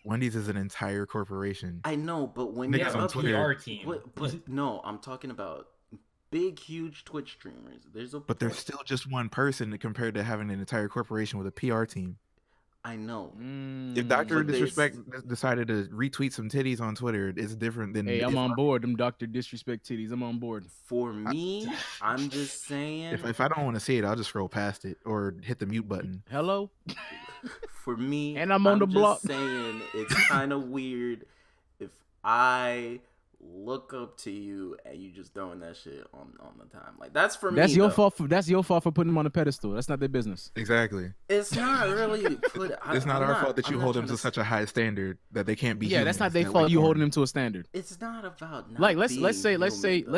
Wendy's is an entire corporation. I know, but when They you're have a up PR team. but no, I'm talking about big, huge Twitch streamers. But they're still just one person compared to having an entire corporation with a PR team. I know. If Dr. Disrespect decided to retweet some titties on Twitter, it's different than. Hey, I'm on board. Them Dr. Disrespect titties. I'm on board. For me, I'm just saying. If I don't want to see it, I'll just scroll past it or hit the mute button. Hello. For me, and I'm on the block. Saying it's kind of weird if I look up to you and you just throwing that shit on the time. Like that's for me. That's your though. fault. That's your fault for putting them on a pedestal. That's not their business. Exactly. It's not really. It's not our fault that you hold them to such a high standard that they can't be. Yeah, that's not their humans. fault. You holding them to a standard. It's not about not Like let's being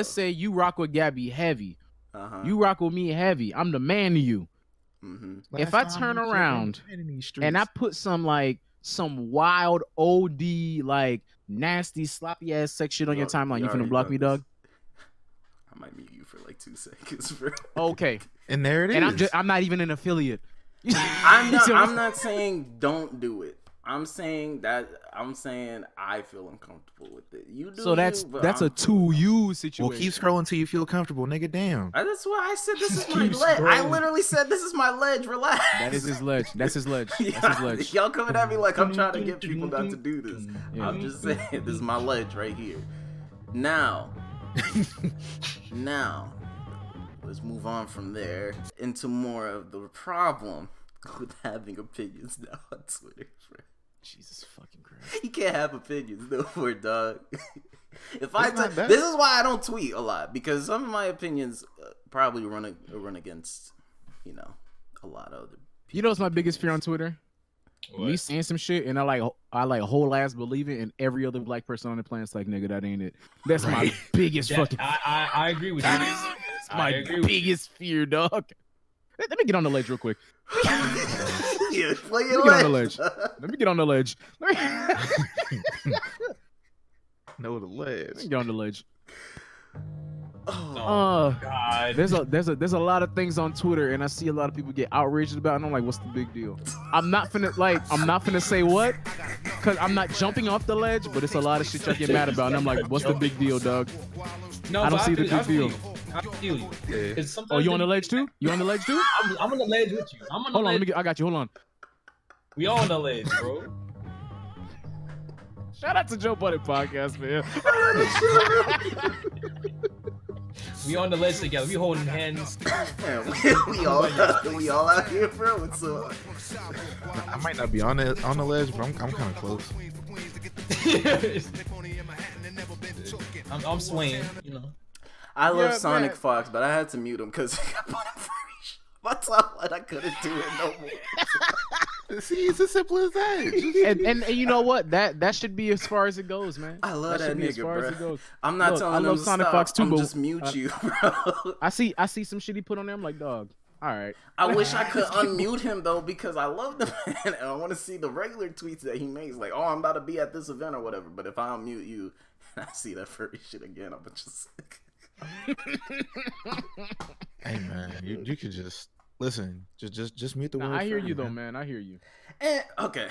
say you rock with Gabby heavy. Uh-huh. You rock with me heavy. I'm the man to you. Mm-hmm. If I turn around and I put some wild OD like nasty sloppy ass sex shit on your timeline, you finna block me, dog? I might mute you for like 2 seconds, bro. Okay. And there it is. And I'm not even an affiliate. I'm not saying don't do it. I'm saying I feel uncomfortable with it. You do. So that's a 2U situation. Well, keep scrolling till you feel comfortable, nigga. Damn. That's why I said this is my ledge. I literally said this is my ledge. Relax. That is his ledge. That's his ledge. That's his ledge. Y'all coming at me like I'm trying to get people not to do this. Yeah. I'm just saying this is my ledge right here. Now, let's move on from there into more of the problem with having opinions now on Twitter. Jesus fucking Christ. You can't have opinions no more, dog. This is why I don't tweet a lot, because some of my opinions probably run against, a lot of other people. You know what's my biggest fear on Twitter? What? Me saying some shit and I whole ass believe it, and every other black person on the planet's like, nigga, that ain't it. That's my biggest fucking. I agree with you. That's my biggest fear, dog. Let me get on the ledge real quick. Yeah, Let me get on the ledge. Let me get on the ledge. No, the ledge. Let me get on the ledge. Oh, God. There's a lot of things on Twitter, and I see a lot of people get outraged about it, and I'm like, what's the big deal? I'm not finna say what, because I'm not jumping off the ledge, but it's a lot of shit y'all get mad about, and I'm like, what's the big deal, dog? No, I don't see the big deal. I feel you. Yeah. Oh, you on the ledge too? You on the ledge too? I'm on the ledge with you. Hold on, I got you. Hold on. We all on the ledge, bro. Shout out to Joe Buddy Podcast, man. We on the ledge together. We holding hands. we all out here, bro. What's up? I might not be on the ledge, but I'm kind of close. I'm swaying, I love Sonic Fox, but I had to mute him because he got put in free. My timeline, I couldn't do it no more. See, it's as simple as that. and you know what? That should be as far as it goes, man. I love that nigga, as far bro. as it goes. I'm not telling him to Sonic stop. Fox too, I'm but just mute you, bro. I see some shit he put on there. I'm like, dog. All right. I wish I could unmute him though, because I love the man and I want to see the regular tweets that he makes, like, "Oh, I'm about to be at this event" or whatever. But if I unmute you, and I see that furry shit again, I'm just. Hey man, you could just listen. Just mute the word. I hear you though, man. I hear you. Okay.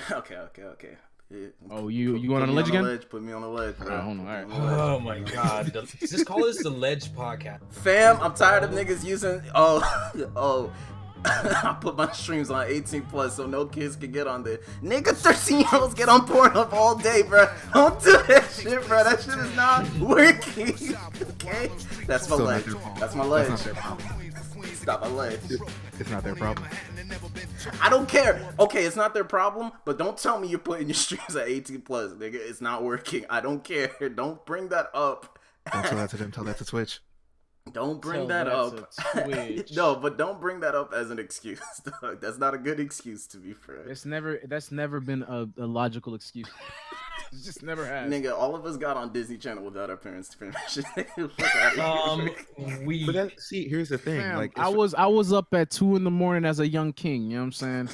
Yeah. Oh, you going on the ledge again? Put me on the ledge, bro. All right, hold on. All right. Oh my God. Just call this the Ledge Podcast. Fam, I'm tired of niggas using. Oh. I put my streams on 18+ so no kids can get on there. Nigga, 13-year-olds get on Pornhub all day, bro. Don't do that shit, bro. That shit is not working. Okay? That's my ledge. That's my ledge. Stop my ledge. It's not their problem. I don't care. Okay, it's not their problem, but don't tell me you're putting your streams at 18+, nigga. It's not working. I don't care. Don't bring that up. Don't tell that to them. Tell that to Twitch. Don't bring that up. No, but don't bring that up as an excuse, dog. That's not a good excuse, to be fair. That's never been a logical excuse. It just never has. Nigga, all of us got on Disney Channel without our parents' permission. Here's the thing. Fam, like I was up at 2 a.m. as a young king. You know what I'm saying?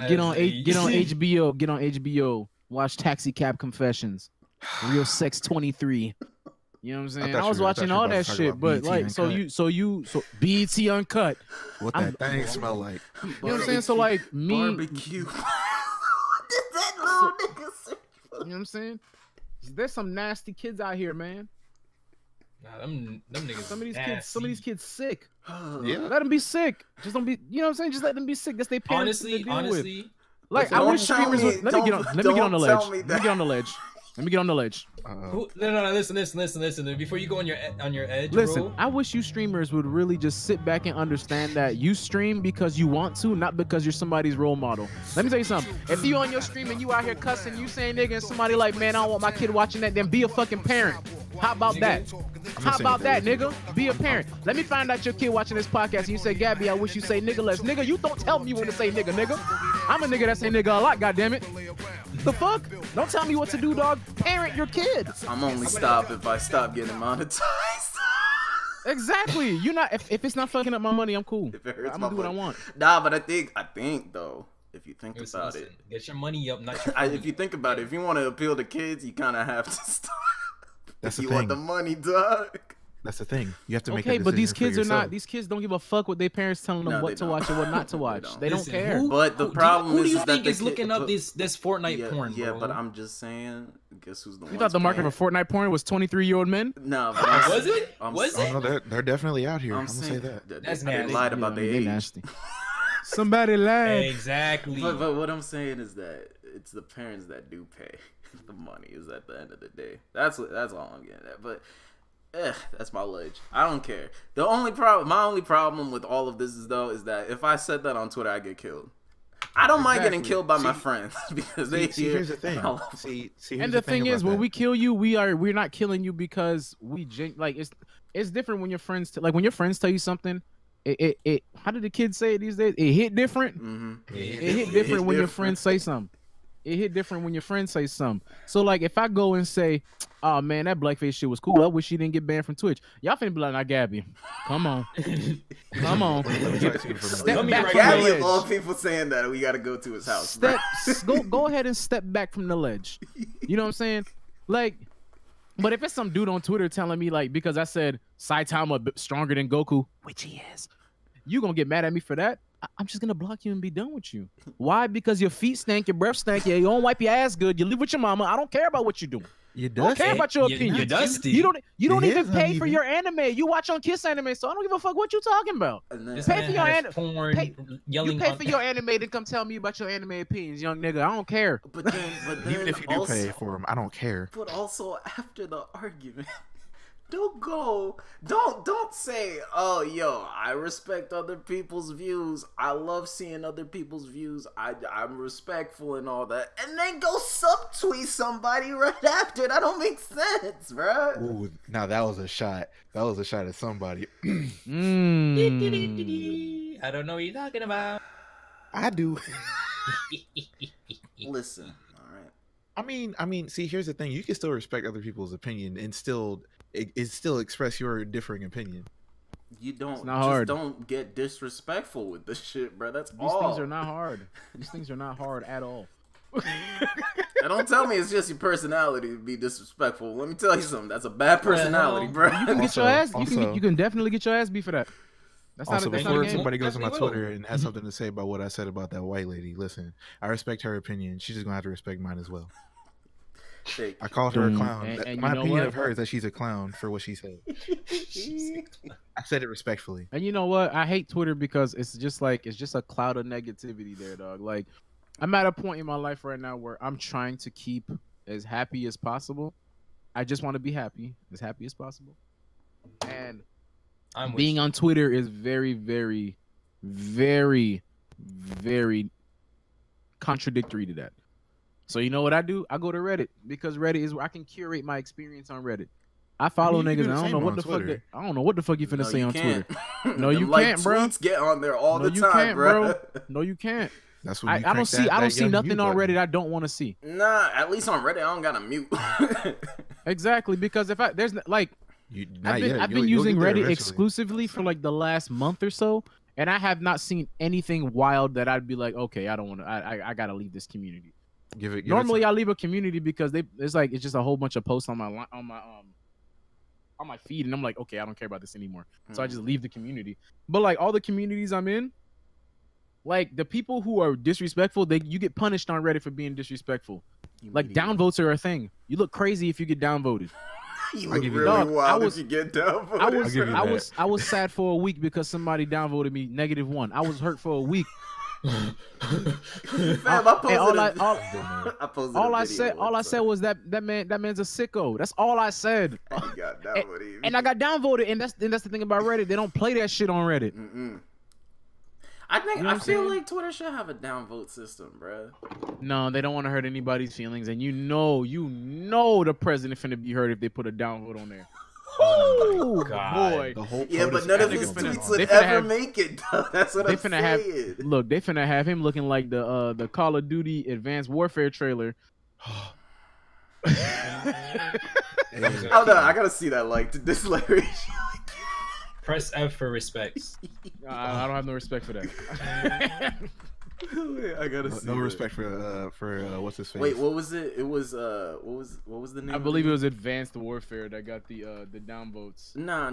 Get on HBO. Get on HBO. Watch Taxi Cab Confessions. Real Sex 23. You know what I'm saying? I was watching all that shit, but like, so BET Uncut. What that thing smell like? You know what I'm saying? So like me, barbecue. That little nigga. You know what I'm saying? There's some nasty kids out here, man. Nah, them niggas. Some of these kids sick. Yeah. Let them be sick. Just don't be. You know what I'm saying? Just let them be sick. That's their parents. Honestly. Like I wish streamers would. Let me get on the ledge. Let me get on the ledge. Let me get on the ledge. No, listen. Before you go on your edge, listen, bro. I wish you streamers would really just sit back and understand that you stream because you want to, not because you're somebody's role model. Let me tell you something. If you on your stream and you out here cussing, you saying nigga, and somebody like, man, I don't want my kid watching that, then be a fucking parent. How about that? How about that, nigga? Be a parent. Let me find out your kid watching this podcast and you say, Gabby, I wish you say nigga less. Nigga, you don't tell me when to say nigga. I'm a nigga that say nigga a lot, goddammit. The fuck? Don't tell me what to do, dog. Parent your kid. I'm only stop if I stop getting monetized. Exactly. You're not. If it's not fucking up my money, I'm cool. If it hurts I'm my gonna do what I money. want. Nah, but I think though, if you think about Listen, it, get your money up, not your if you think about it, if you want to appeal to kids, you kind of have to stop. That's the you thing. want the money, dog. That's the thing. You have to make. Okay, a but these decision kids for are not. yourself. These kids don't give a fuck what their parents telling them No, what they to don't. watch and what not to watch. They don't Listen, care. But the problem who do you is think that is looking up this Fortnite porn, Yeah, bro? but I'm just saying. Guess who's the one? You thought the market for Fortnite porn was 23-year-old men? No, but I'm, Was it? I'm, Was I'm, it? No, they're definitely out here. I'm I'm gonna saying say that. That's they nasty. lied about Yeah, I mean, their they age. nasty. Somebody lied. Exactly. But what I'm saying is that it's the parents that do pay. The money is at the end of the day. That's all I'm getting at. But that's my ledge. I don't care. My only problem with all of this is that if I said that on Twitter, I get killed. I don't mind getting killed by my friends because they See, here's the thing. See, And the thing is, when we kill you, we're not killing you because it's different when your friends when your friends tell you something. It how did the kids say it these days? It hit different. Mm-hmm. It hit different when your friends say something. It hit different when your friends say something. So like if I go and say, "Oh man, that Blackface shit was cool. I wish she didn't get banned from Twitch." Y'all finna be like, "Nah, Gabby, come on, come on." Step back from the Gabby, ledge. of all people saying that, we got to go to his house. Go ahead and step back from the ledge. You know what I'm saying? Like, but if it's some dude on Twitter telling me like because I said Saitama stronger than Goku, which he is, you gonna get mad at me for that? I'm just gonna block you and be done with you. Why? Because your feet stink, your breath stink, you don't wipe your ass good, you live with your mama. I don't care about what you do. You I don't care about your opinion. You're dusty. You don't It even is pay uneven. for your anime. You watch on Kiss Anime, so I don't give a fuck what you talking about. And then, This Pay man for your has porn pay- yelling You pay on- for your anime to come tell me about your anime opinions, young nigga. I don't care. but then Even if you do also, pay for them, I don't care. But also after the argument, don't say, "Oh, yo, I respect other people's views. I love seeing other people's views. I'm respectful and all that," and then go subtweet somebody right after. That don't make sense, bro. Ooh, now that was a shot. That was a shot at somebody. I don't know what you're talking about. I do. Listen, all right. I mean, see, here's the thing. You can still respect other people's opinion and still express your differing opinion. You don't not just hard. don't get disrespectful with this shit, bro. That's These all. things are not hard. These things are not hard at all. And don't tell me it's just your personality to be disrespectful. Let me tell you something. That's a bad personality, bro. You can get your ass. You can definitely get your ass beat for that. That's Also, not a before game. somebody goes on my Definitely Twitter and has something to say about what I said about that white lady, listen, I respect her opinion. She's just gonna have to respect mine as well. Shake. I called her a clown. and My you know opinion what? of her is that she's a clown for what she said. I said it respectfully. And you know what? I hate Twitter because it's just a cloud of negativity there, dog. Like, I'm at a point in my life right now where I'm trying to keep as happy as possible. I just want to be happy as possible. And I'm with being you. on Twitter is very, very, very, very contradictory to that. So you know what I do? I go to Reddit because Reddit is where I can curate my experience on Reddit. I follow I mean, you niggas. can do And the I don't same know what on the fuck. Twitter. I don't know what the fuck you finna say on Twitter. No, Them you like can't, bro. tweets get on there all No, the you time, can't, bro. No, you can't. That's what I don't see nothing on Reddit I don't want to see. Nah, at least on Reddit, I don't gotta mute. Exactly, because if there's like I've been using Reddit exclusively for like the last month or so, and I have not seen anything wild that I'd be like, okay, I don't want to. I gotta leave this community. Normally, I leave a community because it's just a whole bunch of posts on my feed, and I'm like, okay, I don't care about this anymore. So I just leave the community. But like all the communities I'm in, like the people who are disrespectful, you get punished on Reddit for being disrespectful. Like downvotes are a thing. You look crazy if you get downvoted. You I'll look give you really that. wild I if you get downvoted. I was sad for a week because somebody downvoted me -1. I was hurt for a week. Fam, I posted All I said was that man's a sicko. That's all I said. He got downvoted. And I got downvoted, and that's the thing about Reddit. They don't play that shit on Reddit. I think You know what I I'm feel saying? like Twitter should have a downvote system, bro. No, they don't want to hurt anybody's feelings, and you know the president finna be hurt if they put a downvote on there. Oh my Ooh, God. boy. The whole Yeah, but POTUS none of is his gonna be tweets on would They there. finna ever have- make it. Though. That's what They I'm finna saying. Look, they finna have him looking like the Call of Duty Advanced Warfare trailer. Hold on, I gotta see that like to dislike ratio. Press F for respects. I don't have no respect for that. Wait, I gotta see. No that. respect for what's his face. Wait, what was it? It was what was the name? I believe it was Advanced Warfare that got the downvotes. Nah.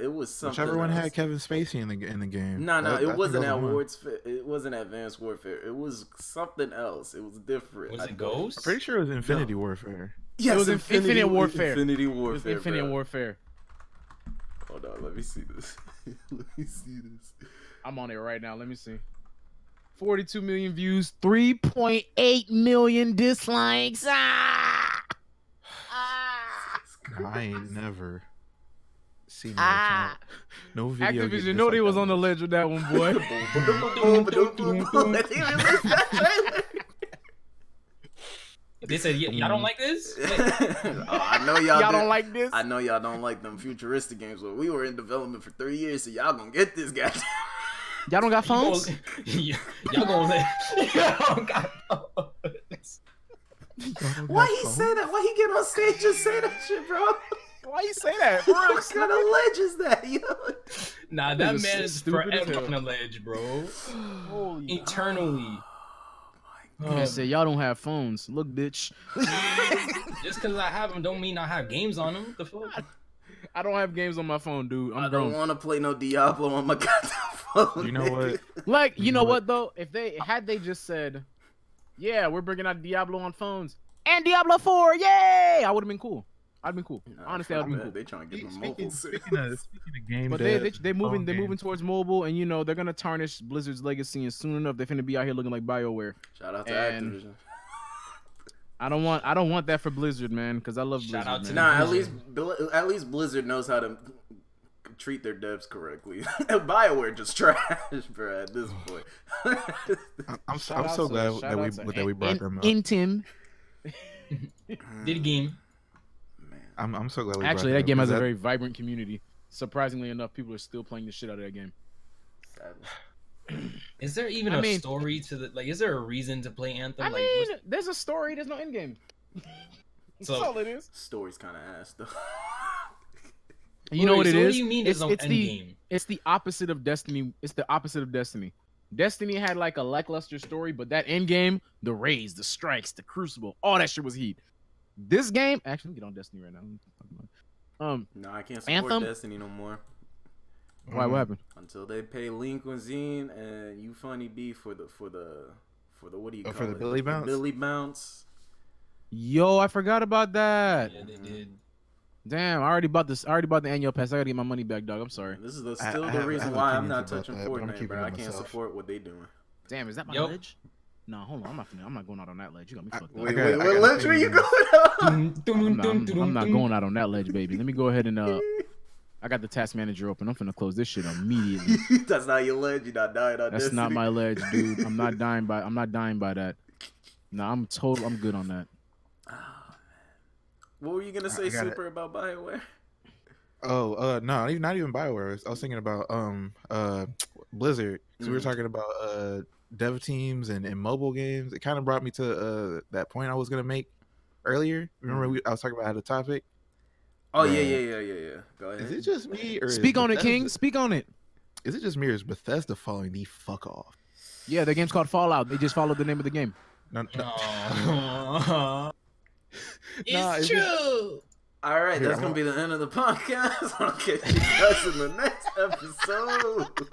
It was something. Whichever one else. had Kevin Spacey in the game. No, I it think wasn't that was the one. Awards. It wasn't Advanced Warfare. It was something else. It was different. Was I it don't- Ghost? I'm pretty sure it was Infinity Warfare. Yes, It was Infinite Warfare. Infinity It was Warfare. Infinite bro. Warfare. Hold on, let me see this. Let me see this. I'm on it right now. Let me see. 42 million views, 3.8 million dislikes. I ain't never seen that. No video. get Activision know they disliked was that on the much. ledge with that one, boy. They released that trailer. They said, y'all don't like this? Oh, I know y'all. Y'all did- don't like this? I know y'all don't like them futuristic games, but we were in development for 3 years, so y'all gonna get this guy. Y'all don't got phones? Y'all gonna let... Y'all got phones. Why he say that? Why he get on stage and say that shit, bro? Why you say that? What kind of ledge is that, yo? Nah, that This is man is stupid as forever hell. on the ledge, bro. Holy Eternally. I said y'all don't have phones. Look, bitch. Just because I have them don't mean I have games on them. The fuck? I don't have games on my phone, dude. I I'm don't grown. want to play no Diablo on my goddamn phone. You know what? Like, you know what? what though? If they just said, "Yeah, we're bringing out Diablo on phones and Diablo 4, yay!" I would have been cool. I'd been cool. Nah, Honestly, I'd fuck been that. cool. They trying to get them Speaking mobile. of game But dev, they moving phone games. towards mobile, and you know they're gonna tarnish Blizzard's legacy, and soon enough they're finna be out here looking like BioWare. Shout out to And- Activision. I don't want that for Blizzard, man, because I love Shout Blizzard. out to man. Nah, at least Blizzard knows how to treat their devs correctly. BioWare just trash, bro. At this point. I'm Shout out so to- glad shout that out to we brought them up. Intim. Did a game. I'm so glad we Actually, brought that game has a up, very vibrant community. Surprisingly enough, people are still playing the shit out of that game. Is there even I a mean- story to the like? Is there a reason to play Anthem? I like, mean, what's- there's a story. There's no end game. That's So- all it is. Story's kind of ass though. You know Wait, what it so is? What do you mean there's no it's end the game? it's the opposite of Destiny. It's the opposite of Destiny. Destiny had like a lackluster story, but that end game, the raids, the strikes, the crucible, all that shit was heat. This game, actually, let me get on Destiny right now. No, I can't support Anthem? Destiny no more Why? What happened? until they pay Lean Cuisine and You Funny B for the what do you call for the it? Billy Bounce? Billy Bounce. Yo, I forgot about that. Yeah, they did. Damn, I already bought this. I already bought the annual pass. I gotta get my money back, dog. I'm sorry. This is I still the have- I reason have why I'm opinions not about touching that, but I'm Fortnite, keeping bro. it I can't myself. support what they doing. Damn, is that my Yup. ledge? No, hold on. I'm not going out on that ledge. You got me fucked up. Wait, got- I what got ledge are you opinions. going on? I'm not going out on that ledge, baby. Let me go ahead and I got the task manager open. I'm finna close this shit immediately. That's not your ledge. You're not dying on That's Destiny. not my ledge, dude. I'm not dying by that. No, I'm good on that. What were you gonna say, I got it. Super, about BioWare? Oh, no, not even BioWare. I was thinking about Blizzard. So we were talking about dev teams and mobile games. It kind of brought me to that point I was gonna make earlier. Remember I was talking about the topic. Oh Yeah. yeah. Go ahead. Is it just me or Speak is on it, Bethesda- King. Speak on it. Is it just me or is Bethesda falling the fuck off? Yeah, the game's called Fallout. They just followed the name of the game. No. It's Nah, it's true. All right, Here, that's I'm gonna be the end of the podcast. I'll catch you guys in the next episode.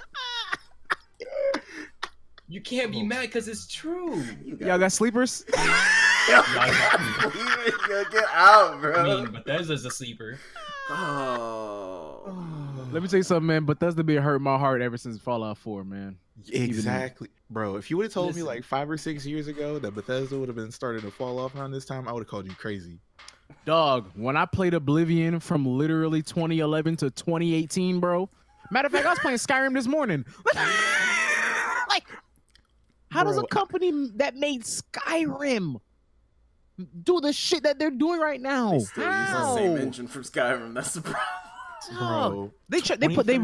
You can't be mad because it's true. Y'all got sleepers? Yo, get out, bro. I mean, Bethesda's a sleeper. Oh. Let me tell you something, man. Bethesda been hurt my heart ever since Fallout 4, man. Exactly, bro. If you would have told me Listen. like 5 or 6 years ago that Bethesda would have been starting to fall off around this time, I would have called you crazy. Dog, when I played Oblivion from literally 2011 to 2018, bro. Matter of fact, I was playing Skyrim this morning. Like, how does a Bro, company that made Skyrim do the shit that they're doing right now? They still use the same How? engine from Skyrim. That's the problem. Bro,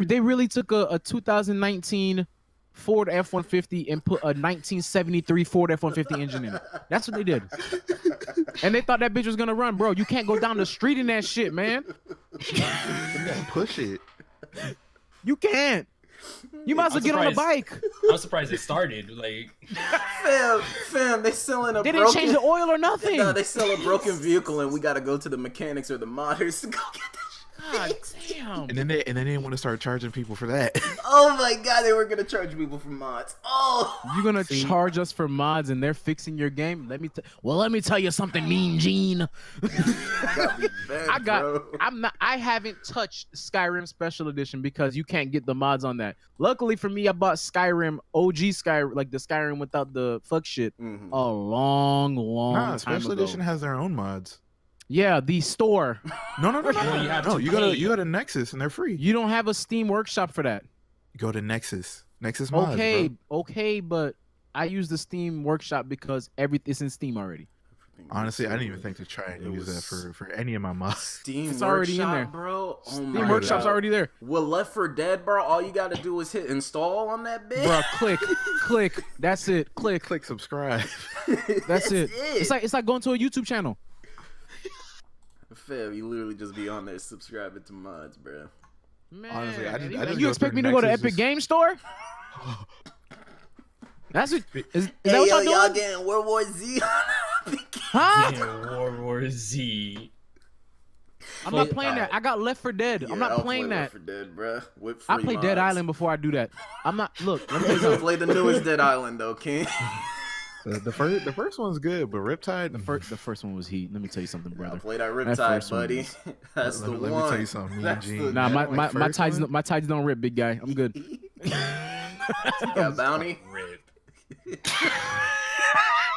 They really took a 2019 Ford F-150 and put a 1973 Ford F-150 engine in it. That's what they did. And they thought that bitch was gonna run, bro. You can't go down the street in that shit, man. you gotta push it. You can't. You might as well get on a bike. I'm surprised it started. Like, fam, they selling a They broken. didn't change the oil or nothing. No, they sell a broken vehicle, and we gotta go to the mechanics or the modders to go get that shit. God damn. And then they didn't want to start charging people for that. Oh my god, they were gonna charge people for mods. Oh, You're gonna charge us for mods and they're fixing your game? Let me tell you something, Mean Gene. got me bad, bro. I haven't touched Skyrim Special Edition because you can't get the mods on that. Luckily for me, I bought Skyrim OG Skyrim, like the Skyrim without the fuck shit, a long time Special ago. Edition has their own mods. Yeah, the store. No. you You go to Nexus and they're free. You don't have a Steam Workshop for that. Go to Nexus. Nexus mods. Okay, but I use the Steam Workshop because it's in Steam already. Honestly, I didn't even think to try and use that for any of my mods. Steam It's already in there, bro. Oh Steam my Workshop's god. already there. With Left 4 Dead, bro, all you gotta do is hit install on that bitch. Bro, click. That's it. Click subscribe. That's it. It's like going to a YouTube channel. Fam, you literally just be on there subscribing to mods, bro. Man, Honestly, I just you go expect through me to go to Nexus Epic just- Game Store? That's it. Is Hey, that what yo, y'all y'all doing? getting World War Z on Epic Games? Huh? yeah, World War Z. I'm not playing that. I got Left 4 Dead. Yeah, I'm not I'll playing play that. Left 4 Dead, bro. With I free play Dead mods. Island before I do that. I'm not. Look, let me tell you something. Play the newest Dead Island though, King. The first one's good, but Riptide. The first one was heat. Let me tell you something, I brother. play that That Riptide, first one buddy. was- That's the let one. me tell you something, me and That's Gene. the Nah, one. my first tides one? my tides don't rip, big guy. I'm good. You got bounty. Rip.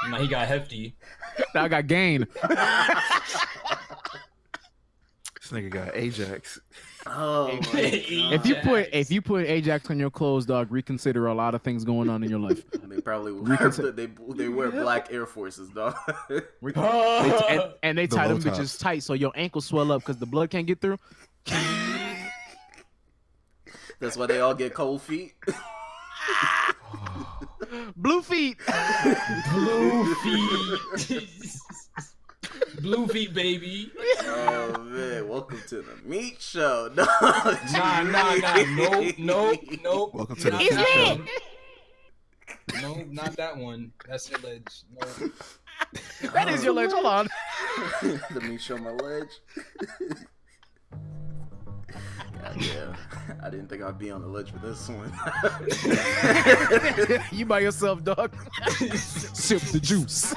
Now he got hefty. Now I got gain. This nigga got Ajax. Oh my If God. you put Ajax on your clothes, dog, reconsider a lot of things going on in your life. They probably wear, they wear black Air Forces, dog. And they The tie them low tops. bitches tight so your ankles swell up because the blood can't get through. That's why they all get cold feet. Blue feet. Blue feet. Blue feet, baby. Oh man, welcome to the meat show. No, Nah. Nope. Welcome to the Not He's that lit. one. No, not that one. That's your ledge. No. That is your ledge. Hold on. The meat show, my ledge. God, yeah, I didn't think I'd be on the ledge for this one. You by yourself, dog. Sip the juice.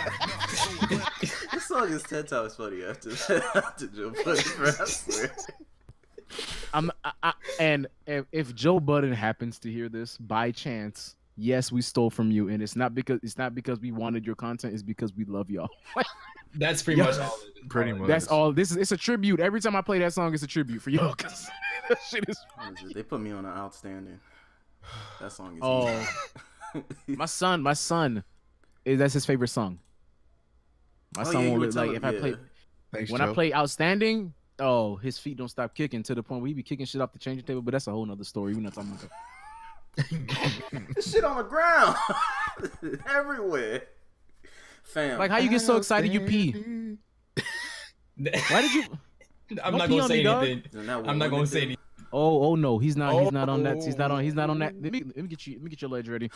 This song is 10 times funny after Joe Budden, bro, I swear. And if Joe Budden happens to hear this by chance, yes, we stole from you, and it's not because we wanted your content. It's because we love y'all. That's pretty much all it is. Pretty much. That's all. It's a tribute. Every time I play that song, it's a tribute for y'all. 'Cause that shit is. What is it? They put me on an outstanding. That song is Oh, my son. That's his favorite song. My son you won't were like telling- if I play Thanks, when Joe. I play Outstanding. Oh, his feet don't stop kicking to the point where he be kicking shit off the changing table. But that's a whole nother story. We're not talking about that. shit on the ground everywhere. Fam, Like how you get so excited you pee? Why did you? I'm Don't not pee gonna on say me, dog. anything. Isn't that what I'm not women gonna say do? anything. Oh no, he's not on that. He's not on that. Oh. Let me get your ledge ready.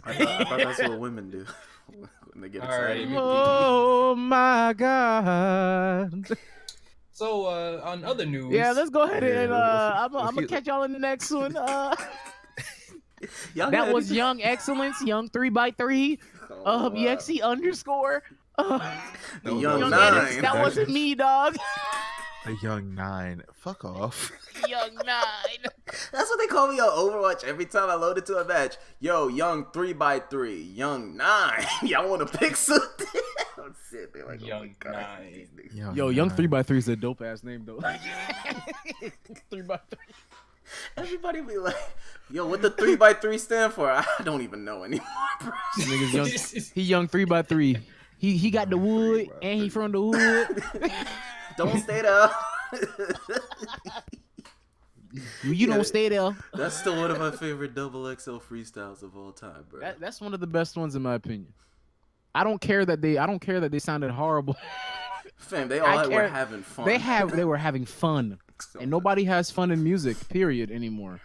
I thought that's what women do when they get All excited. right. Oh my god. So on other news, Yeah, let's go ahead and Yeah, I'm gonna catch y'all in the next one. Y'all That got was anything? Young Excellence, Young 3x3, Oh, wow. EXE underscore. The No, young Young no, nine. Edits. That wasn't me, dog. A young 9. Fuck off. Young 9. That's what they call me on Overwatch every time I load into a match. Yo, young 3x3, young 9. Y'all want to pick something? I'm sitting there like, Young oh my God. 9. Yo, Young 9. 3x3 is a dope ass name though. 3x3. Everybody be like, yo, what the 3x3 stand for? I don't even know anymore, bro. Niggas young, he young 3x3. He got the wood and he from the wood. Don't stay there. You don't stay there. That's still one of my favorite XXL freestyles of all time, bro. That's one of the best ones in my opinion. I don't care that they sounded horrible. Fam, they all were having fun. They were having fun. And nobody has fun in music, period, anymore.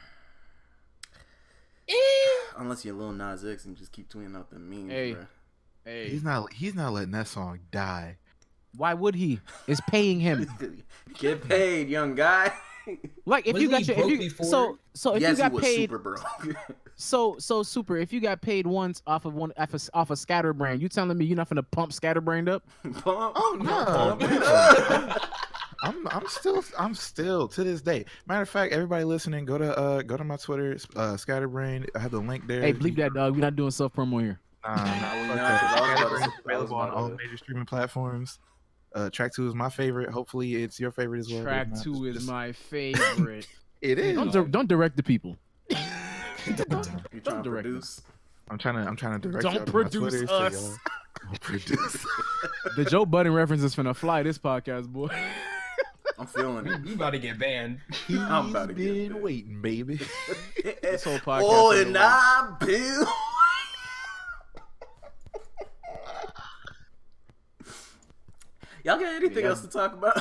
Unless you're Lil Nas X and just keep tweeting out the memes, bro. Hey. He's not letting that song die. Why would he? It's paying him. Get paid, young guy. Like if you got your if you got paid super broke. so super if you got paid once off of Scatterbrain, you telling me you're not gonna pump Scatterbrained up? Oh no. I'm still to this day. Matter of fact, everybody listening, go to my Twitter, Scatterbrain. I have the link there. Hey, bleep that, dog. We're not doing self promo here. Available on all major streaming platforms. Track 2 is my favorite. Hopefully, it's your favorite as well. Track 2 is my favorite. It is. Don't direct the people. You trying to produce? I'm trying to direct. Don't produce Twitter, us. So don't produce. The Joe Budden reference is finna fly this podcast, boy. I'm feeling it. You about to get banned. I'm about to get waiting, baby. This whole podcast. Oh, and I've been. Y'all got anything else to talk about?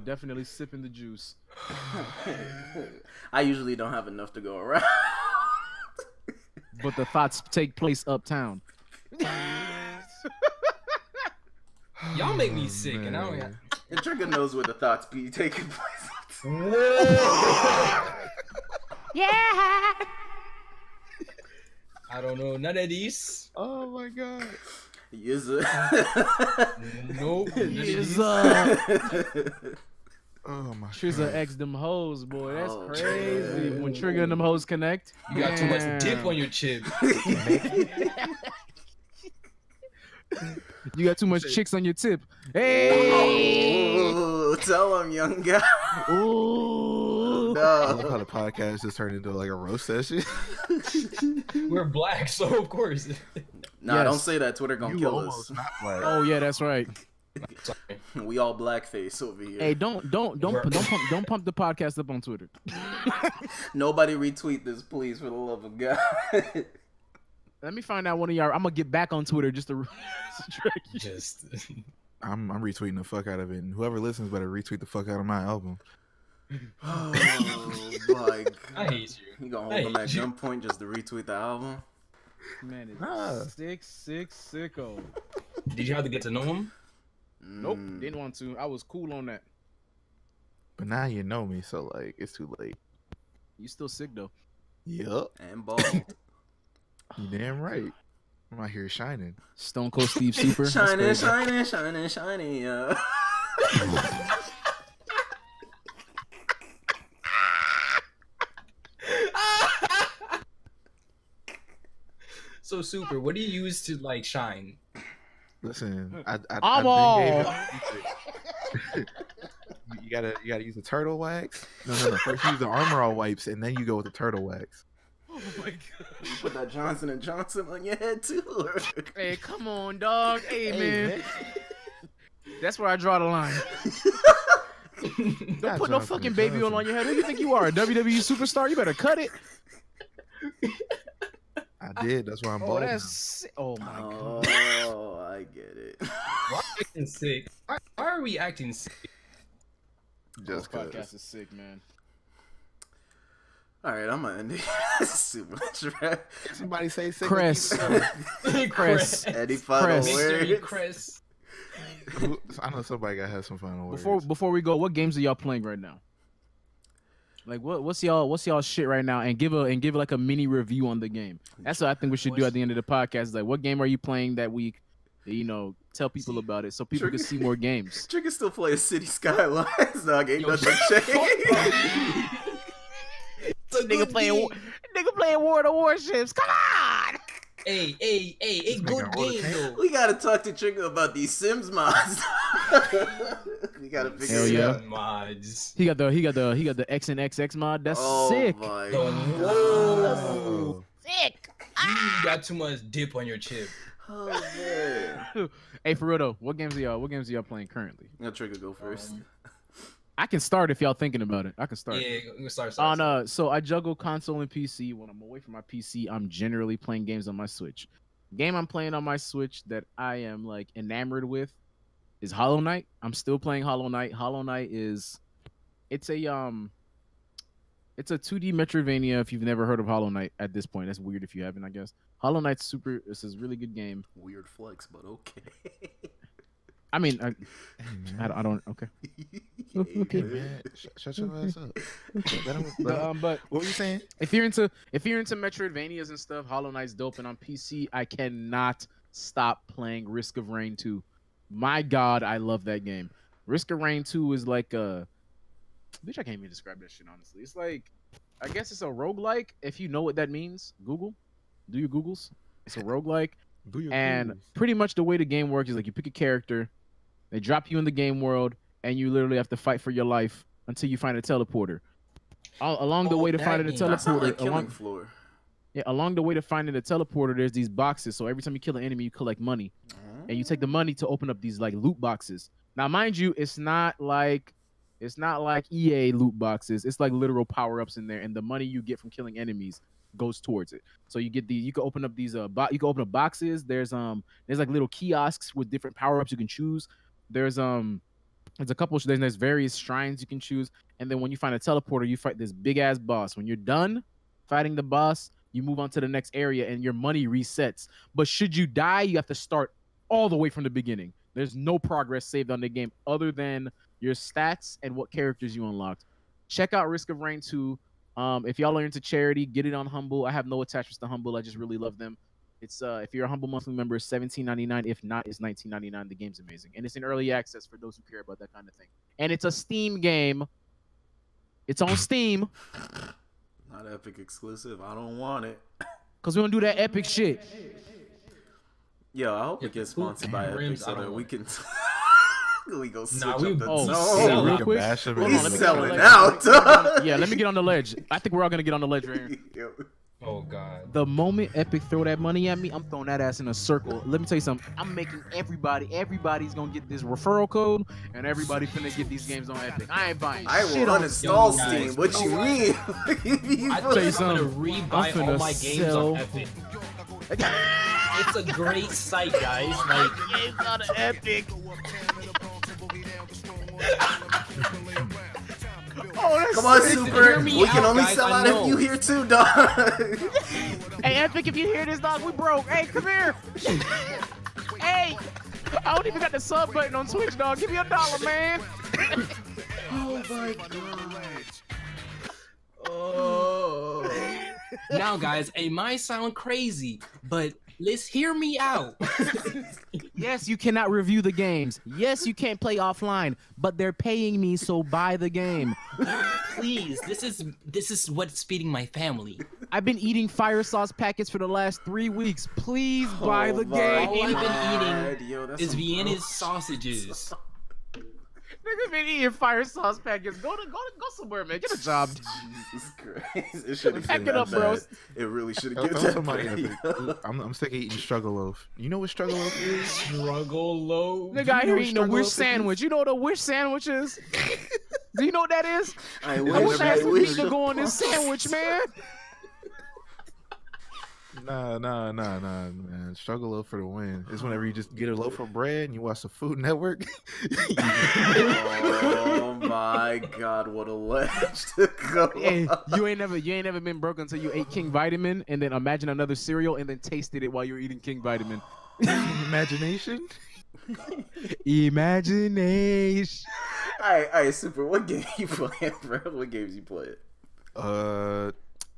Definitely sipping the juice. I usually don't have enough to go around. But the thoughts take place uptown. Y'all make me sick, and I don't have... And Trigger knows where the thoughts be taking place. Yeah. I don't know none of these. Oh my god. Yes, Nope. Yes, Oh my Trigger X them hoes, boy. That's crazy. When Trigger and them hoes connect, You got too much dip on your chip. You got too much chicks on your tip. Hey! Ooh, tell him, young guy. Ooh. I love how the podcast just turned into like a roast session. We're black, so of course. Nah, Yes. don't say that. Twitter gonna kill us. Not black. Oh yeah, that's right. Sorry. We all blackface over here. Hey, don't pump the podcast up on Twitter. Nobody retweet this, please, for the love of God. Let me find out one of y'all. I'm gonna get back on Twitter just to Just I'm retweeting the fuck out of it, and whoever listens better retweet the fuck out of my album. Oh my God. I hate you. You gonna I hold them at hate you. gunpoint just to retweet the album? Man, it's Nah. sick sicko. Did you have to get to know him? Nope, didn't want to. I was cool on that. But now you know me, so like it's too late. You still sick though. Yup, And bald. you damn right. I'm out here shining. Stone Cold Steve Super. That's Shining, crazy. shining, shining, shining, yeah. So Super, what do you use to like shine? Listen, I'm I all. you gotta use the turtle wax. No. First use the Armor All wipes, and then you go with the turtle wax. Oh my God. You put that Johnson & Johnson on your head too? Or... Hey, come on, dog. Hey, man. That's where I draw the line. Don't put no fucking baby oil on your head. Who do you think you are, a WWE superstar? You better cut it. I did. That's why I'm Oh, bald. that's oh my God. Oh, I get it. Why are we acting sick? Why are we acting sick? Just This podcast cause. is sick, man. All right, I'm gonna end it. Super trash. Somebody say sick. Kress. Kress. Any final Kress. Mystery words? Kress. I know somebody gotta have some final words. Before we go, what games are y'all playing right now? Like what's y'all shit right now? And give like a mini review on the game. That's what I think we should do at the end of the podcast. Is like, what game are you playing that week? You know, tell people about it so people can see more games. Trigger still play City Skylines, dog. Ain't Yo, nothing changed. Nigga playing War of the Warships. Come on. Hey, Just good making all the game changes. though. We gotta talk to Trigger about these Sims mods. We gotta figure Hell it yeah. out. Mods. He got the X and XX mod. That's Oh sick. my The God. whoa. Sick. You really got too much dip on your chip. Oh man. Hey, for real though, what games are y'all playing currently? Let Trigger go first. I can start if y'all thinking about it. I can start. Yeah, we start. So I juggle console and PC. When I'm away from my PC, I'm generally playing games on my Switch. Game I'm playing on my Switch that I am like enamored with is Hollow Knight. I'm still playing Hollow Knight. Hollow Knight is it's a 2D Metroidvania. If you've never heard of Hollow Knight at this point, that's weird if you haven't, I guess. Hollow Knight's super. This is a really good game. Weird flex, but okay. I mean, Hey, man. I don't. Okay. Hey, man. Shut your ass up. But What were you saying? if you're into Metroidvanias and stuff, Hollow Knight's dope. And on PC, I cannot stop playing Risk of Rain 2. My God, I love that game. Risk of Rain 2 is like a bitch. I can't even describe that shit honestly. It's like, I guess it's a roguelike. If you know what that means, Google. Do your Googles. It's a roguelike. Do your And Googles. pretty much the way the game works is like you pick a character, they drop you in the game world, and you literally have to fight for your life until you find a teleporter. Along the way to finding a That sounds like teleporter, Killing Floor. along the way to finding a teleporter, there's these boxes. So every time you kill an enemy, you collect money, and you take the money to open up these like loot boxes. Now, mind you, it's not like EA loot boxes. It's like literal power ups in there, and the money you get from killing enemies goes towards it. So you get these. You can open up these. You can open up boxes. There's like little kiosks with different power ups you can choose. There's a couple. There's various shrines you can choose, and then when you find a teleporter, you fight this big ass boss. When you're done fighting the boss, you move on to the next area, and your money resets. But should you die, you have to start all the way from the beginning. There's no progress saved on the game other than your stats and what characters you unlocked. Check out Risk of Rain 2. If y'all are into charity, get it on Humble. I have no attachments to Humble. I just really love them. It's if you're a Humble monthly member, it's $17.99. If not, it's $19.99. The game's amazing, and it's in early access for those who care about that kind of thing. And it's a Steam game. It's on Steam Not Epic exclusive. I don't want it. because we don't do that epic shit. Yo, I hope it gets sponsored by Epic Rims, I so don't that we want can. We go switch Nah, we- up the oh, tone. real We can quick. bash him Hold and on, let me just get on like- the selling out. Yeah, let me get on the ledge. I think we're all gonna get on the ledge right here. Yo. Oh God. The moment Epic throw that money at me, I'm throwing that ass in a circle. Let me tell you something. I'm making everybody's gonna get this referral code, and everybody finna get these games on Epic. I ain't buying I will shit on uninstall Yo, guys, Steam. What you mean? I tell you think I'm something. gonna rebuy I'm all finna my games sell- on Epic. It's a great site, guys. Like, Games on Epic. Oh, that's Come on, sick. Super. Hear me We can out, only guys, sell I out know. if you here too, dog. Hey, Epic, if you hear this, dog, we broke. Hey, come here. Hey, I don't even got the sub button on Twitch, dog. Give me $1, man. Oh my God. Oh. now, guys, it might sound crazy, but let's hear me out. Yes, you cannot review the games. Yes, you can't play offline, but they're paying me, so buy the game. Please, this is what's feeding my family. I've been eating fire sauce packets for the last 3 weeks. Please buy the my game. All I've been God, eating yo, that's is some Vienna's gross- sausages. Nigga been eating fire sauce packets. Go somewhere, man. Get a job. Jesus Christ. It should have Pack been it up, that bro. bad. It really should Tell have get somebody that bad. Epic. I'm sick of eating struggle loaf. You know what struggle loaf is? Struggle low. Nigga out know here what eating a struggle wish loaf is? sandwich. You know what a wish sandwich is? Do you know what that is? I I wish wish I had some wish. meat to go on this sandwich, man. Nah, man. Struggle loaf for the win. It's whenever you just get a loaf of bread and you watch the Food Network. Oh my God, what a ledge to go. Hey, you ain't never been broke until you ate King Vitamin and then imagine another cereal and then tasted it while you're eating King Vitamin. Imagination. Imagination. All right, Super. What game you playing, bro? What games you playing?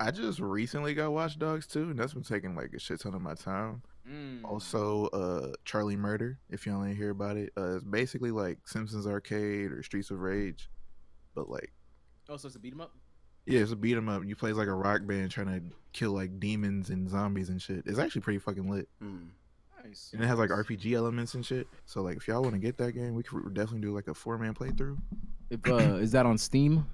I just recently got Watch Dogs 2, and that's been taking like a shit ton of my time. Also, Charlie Murder, if y'all ain't hear about it. It's basically like Simpsons Arcade or Streets of Rage, but like, Oh, so it's a beat 'em up? Yeah, it's a beat 'em up. You play as like a rock band trying to kill like demons and zombies and shit. It's actually pretty fucking lit. Nice. And it has like RPG elements and shit. So like if y'all want to get that game, we could definitely do like a 4-man playthrough. If is that on Steam?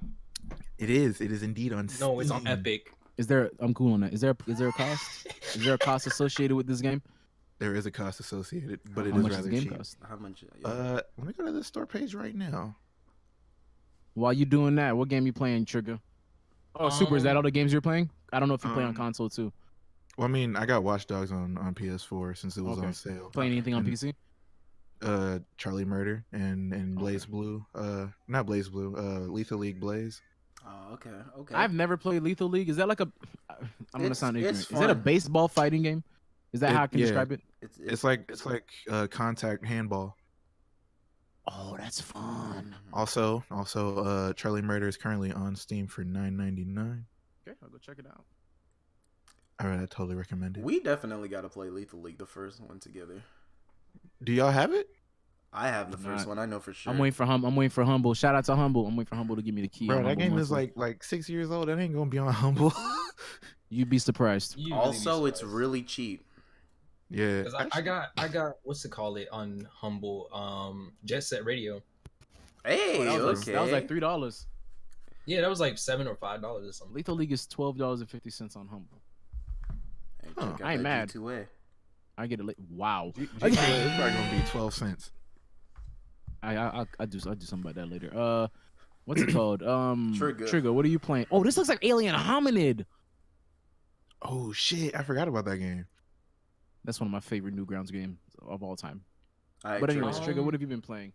It is. It is indeed on Steam. No, it's on Epic. Is there? I'm cool on that. Is there a cost? Is there a cost associated with this game? There is a cost associated, but it How is much does rather the game cheap. cost? How much? Let me go to the store page right now. While you doing that, what game you playing, Trigger? Oh, Super. Is that all the games you're playing? I don't know if you play on console too. Well, I mean, I got Watch Dogs on PS4 since it was on sale. Playing anything on And, PC? Charlie Murder and Blaze Blue. Not Blaze Blue. Lethal League Blaze. Oh, okay. I've never played Lethal League. Is that like a? I'm gonna sound ignorant. Is that a fun. baseball fighting game? Is that how I can describe it? It's like contact handball. Oh, that's fun. Also, Charlie Murder is currently on Steam for $9.99. Okay, I'll go check it out. All right, I totally recommend it. We definitely got to play Lethal League, the first one together. Do y'all have it? I have the first one. I know for sure. I'm waiting for Humble. Shout out to Humble. I'm waiting for Humble to give me the key. Bro, on that Humble game is Monthly. like 6 years old. That ain't gonna be on Humble. You'd be surprised. You Also, really be it's surprised. really cheap. Yeah. 'Cause I got what's to call it on Humble, Jet Set Radio. Hey, that was okay. that was like $3. Yeah, that was like $7 or $5 or something. Lethal League is $12.50 on Humble. Hey, Huh. check out I ain't that mad. G2A. I get it. Wow. It's probably gonna be 12 cents. I do something about that later. What's it called? Trigger. Trigger. What are you playing? Oh, this looks like Alien Hominid. Oh shit! I forgot about that game. That's one of my favorite Newgrounds games of all time. Alright, But anyways, Trigger. Trigger, what have you been playing?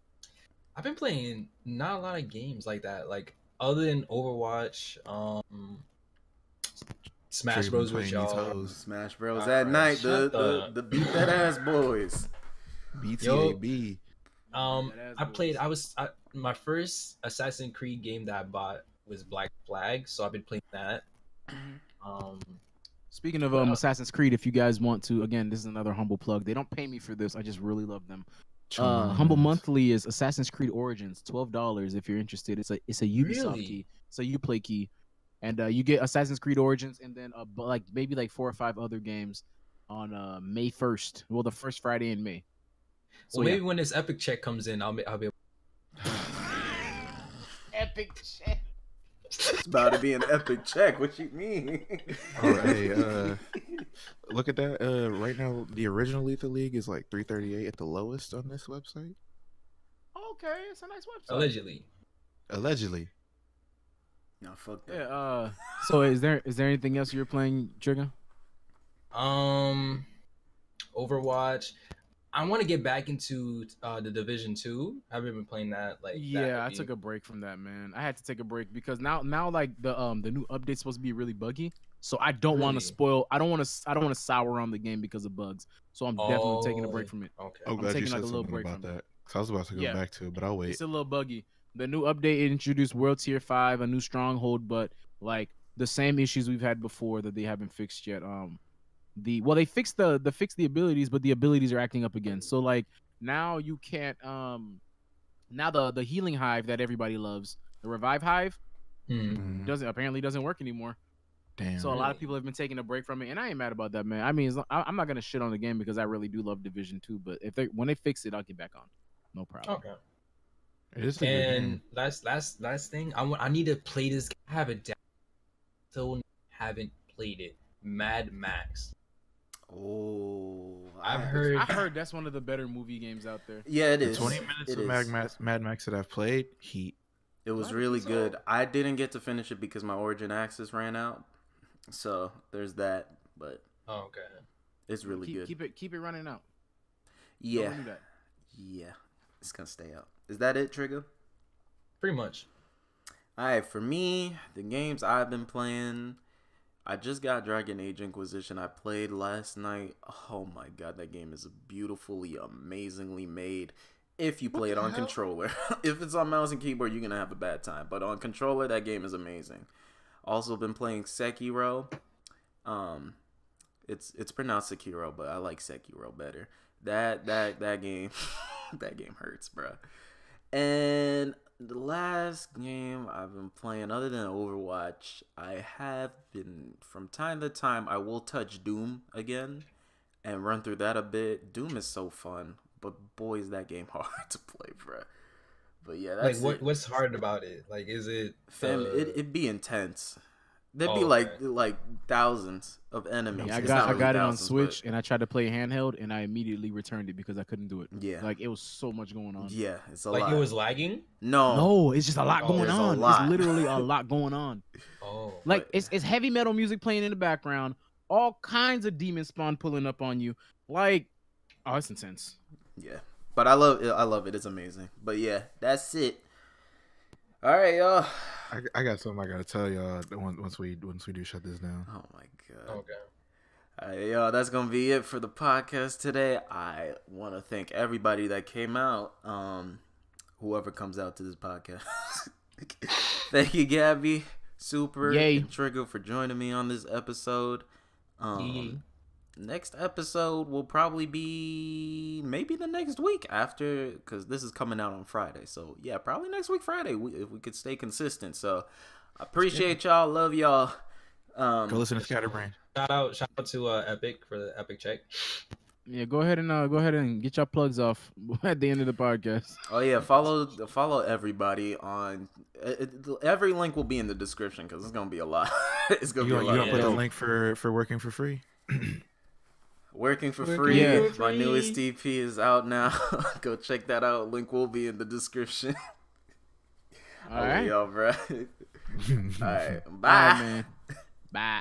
I've been playing not a lot of games like that, like other than Overwatch, Smash Trigger Bros. been with playing these y'all. hoes. Smash Bros. Alright, at night. shut The beat that ass boys. BTAB. My first Assassin's Creed game that I bought was Black Flag, so I've been playing that. Speaking of Assassin's Creed, if you guys want to, again, this is another Humble plug. They don't pay me for this. I just really love them. Humble Monthly is Assassin's Creed Origins, $12 if you're interested. It's a Ubisoft Really? key, it's a Uplay key, and you get Assassin's Creed Origins and then maybe 4 or 5 other games on May 1st. Well, the first Friday in May. So Well, maybe when this Epic check comes in, I'll be able. Epic check. It's about to be an epic check. What you mean? All right, look at that. Right now, the original Lethal League is like $3.38 at the lowest on this website. Okay, it's a nice website. Allegedly. No, fuck that. Yeah. So is there anything else you're playing, Trigger? Overwatch. I want to get back into the Division 2. I haven't been playing that Yeah, I took a break from that, man. I had to take a break because now like the new update's supposed to be really buggy. So I don't want to spoil. I don't want to sour on the game because of bugs. So I'm definitely taking a break from it. Okay. Oh, glad you taking, said like, a little something break about from it. that. 'Cause I was about to go back to it, but I'll wait. It's a little buggy. The new update introduced World Tier 5, a new stronghold, but like the same issues we've had before that they haven't fixed yet. They fixed the abilities, but the abilities are acting up again. So like now you can't now the healing hive that everybody loves, the revive hive, Mhm. doesn't work anymore. Damn. So a lot of people have been taking a break from it, and I ain't mad about that, man. I mean, I'm not gonna shit on the game because I really do love Division 2, but when they fix it, I'll get back on. No problem. Okay. It is a good And game. last thing, I need to play this. I have it down. Still haven't played it. Mad Max. Oh, I've heard. I heard that's one of the better movie games out there. Yeah, it The is. 20 minutes It of is. Mad Max that I've played, heat. It was What? really So- good. I didn't get to finish it because my Origin access ran out. So there's that, but Oh, okay. it's really good. Keep it running out. Yeah, Don't do that. yeah, it's gonna stay out. Is that it, Trigger? Pretty much. All right, for me, the games I've been playing, I just got Dragon Age Inquisition. I played last night. Oh my god, that game is beautifully, amazingly made. If you play it on controller. If it's on mouse and keyboard, you're gonna have a bad time. But on controller, that game is amazing. Also been playing Sekiro. It's pronounced Sekiro, but I like Sekiro better. That game that game hurts, bro. And The last game I've been playing, other than Overwatch, I have been, from time to time, I will touch Doom again and run through that a bit. Doom is so fun, but boy, is that game hard to play, bro. But yeah, that's like what's hard about it? Like, is it fam? It'd be intense. There'd be okay. like thousands of enemies. Yeah, I It's got not I really got it on thousands, Switch, but and I tried to play handheld, and I immediately returned it because I couldn't do it. yeah, Like, it was so much going on. yeah, it's a like lot. it was lagging? No, it's just a lot Oh, going there's a on. lot. It's literally a lot going on. Oh, Like, But- it's heavy metal music playing in the background, all kinds of demon spawn pulling up on you. Like, oh, it's intense. Yeah, but I love it. I love it. It's amazing. But yeah, that's it. All right, y'all. I got something I gotta tell y'all once we do shut this down. Oh my god. okay. All right, y'all. That's gonna be it for the podcast today. I want to thank everybody that came out. Whoever comes out to this podcast. Thank you, Gabby, Super, Yay. and Trigger for joining me on this episode. Next episode will probably be maybe the next week after, because this is coming out on Friday. So yeah, probably next week Friday if we could stay consistent. So I appreciate y'all, love y'all. Go listen to Scatterbrain. Shout out to Epic for the Epic check. Yeah, go ahead and get your plugs off at the end of the podcast. Oh yeah, follow everybody on. Every link will be in the description because it's gonna be a lot. It's gonna You be a lot. gonna put Yeah. the link for working for free? Working for Working free. for My free. newest EP is out now. Go check that out. Link will be in the description. All right. Y'all, bro. All right. Bye. All right, man. Bye.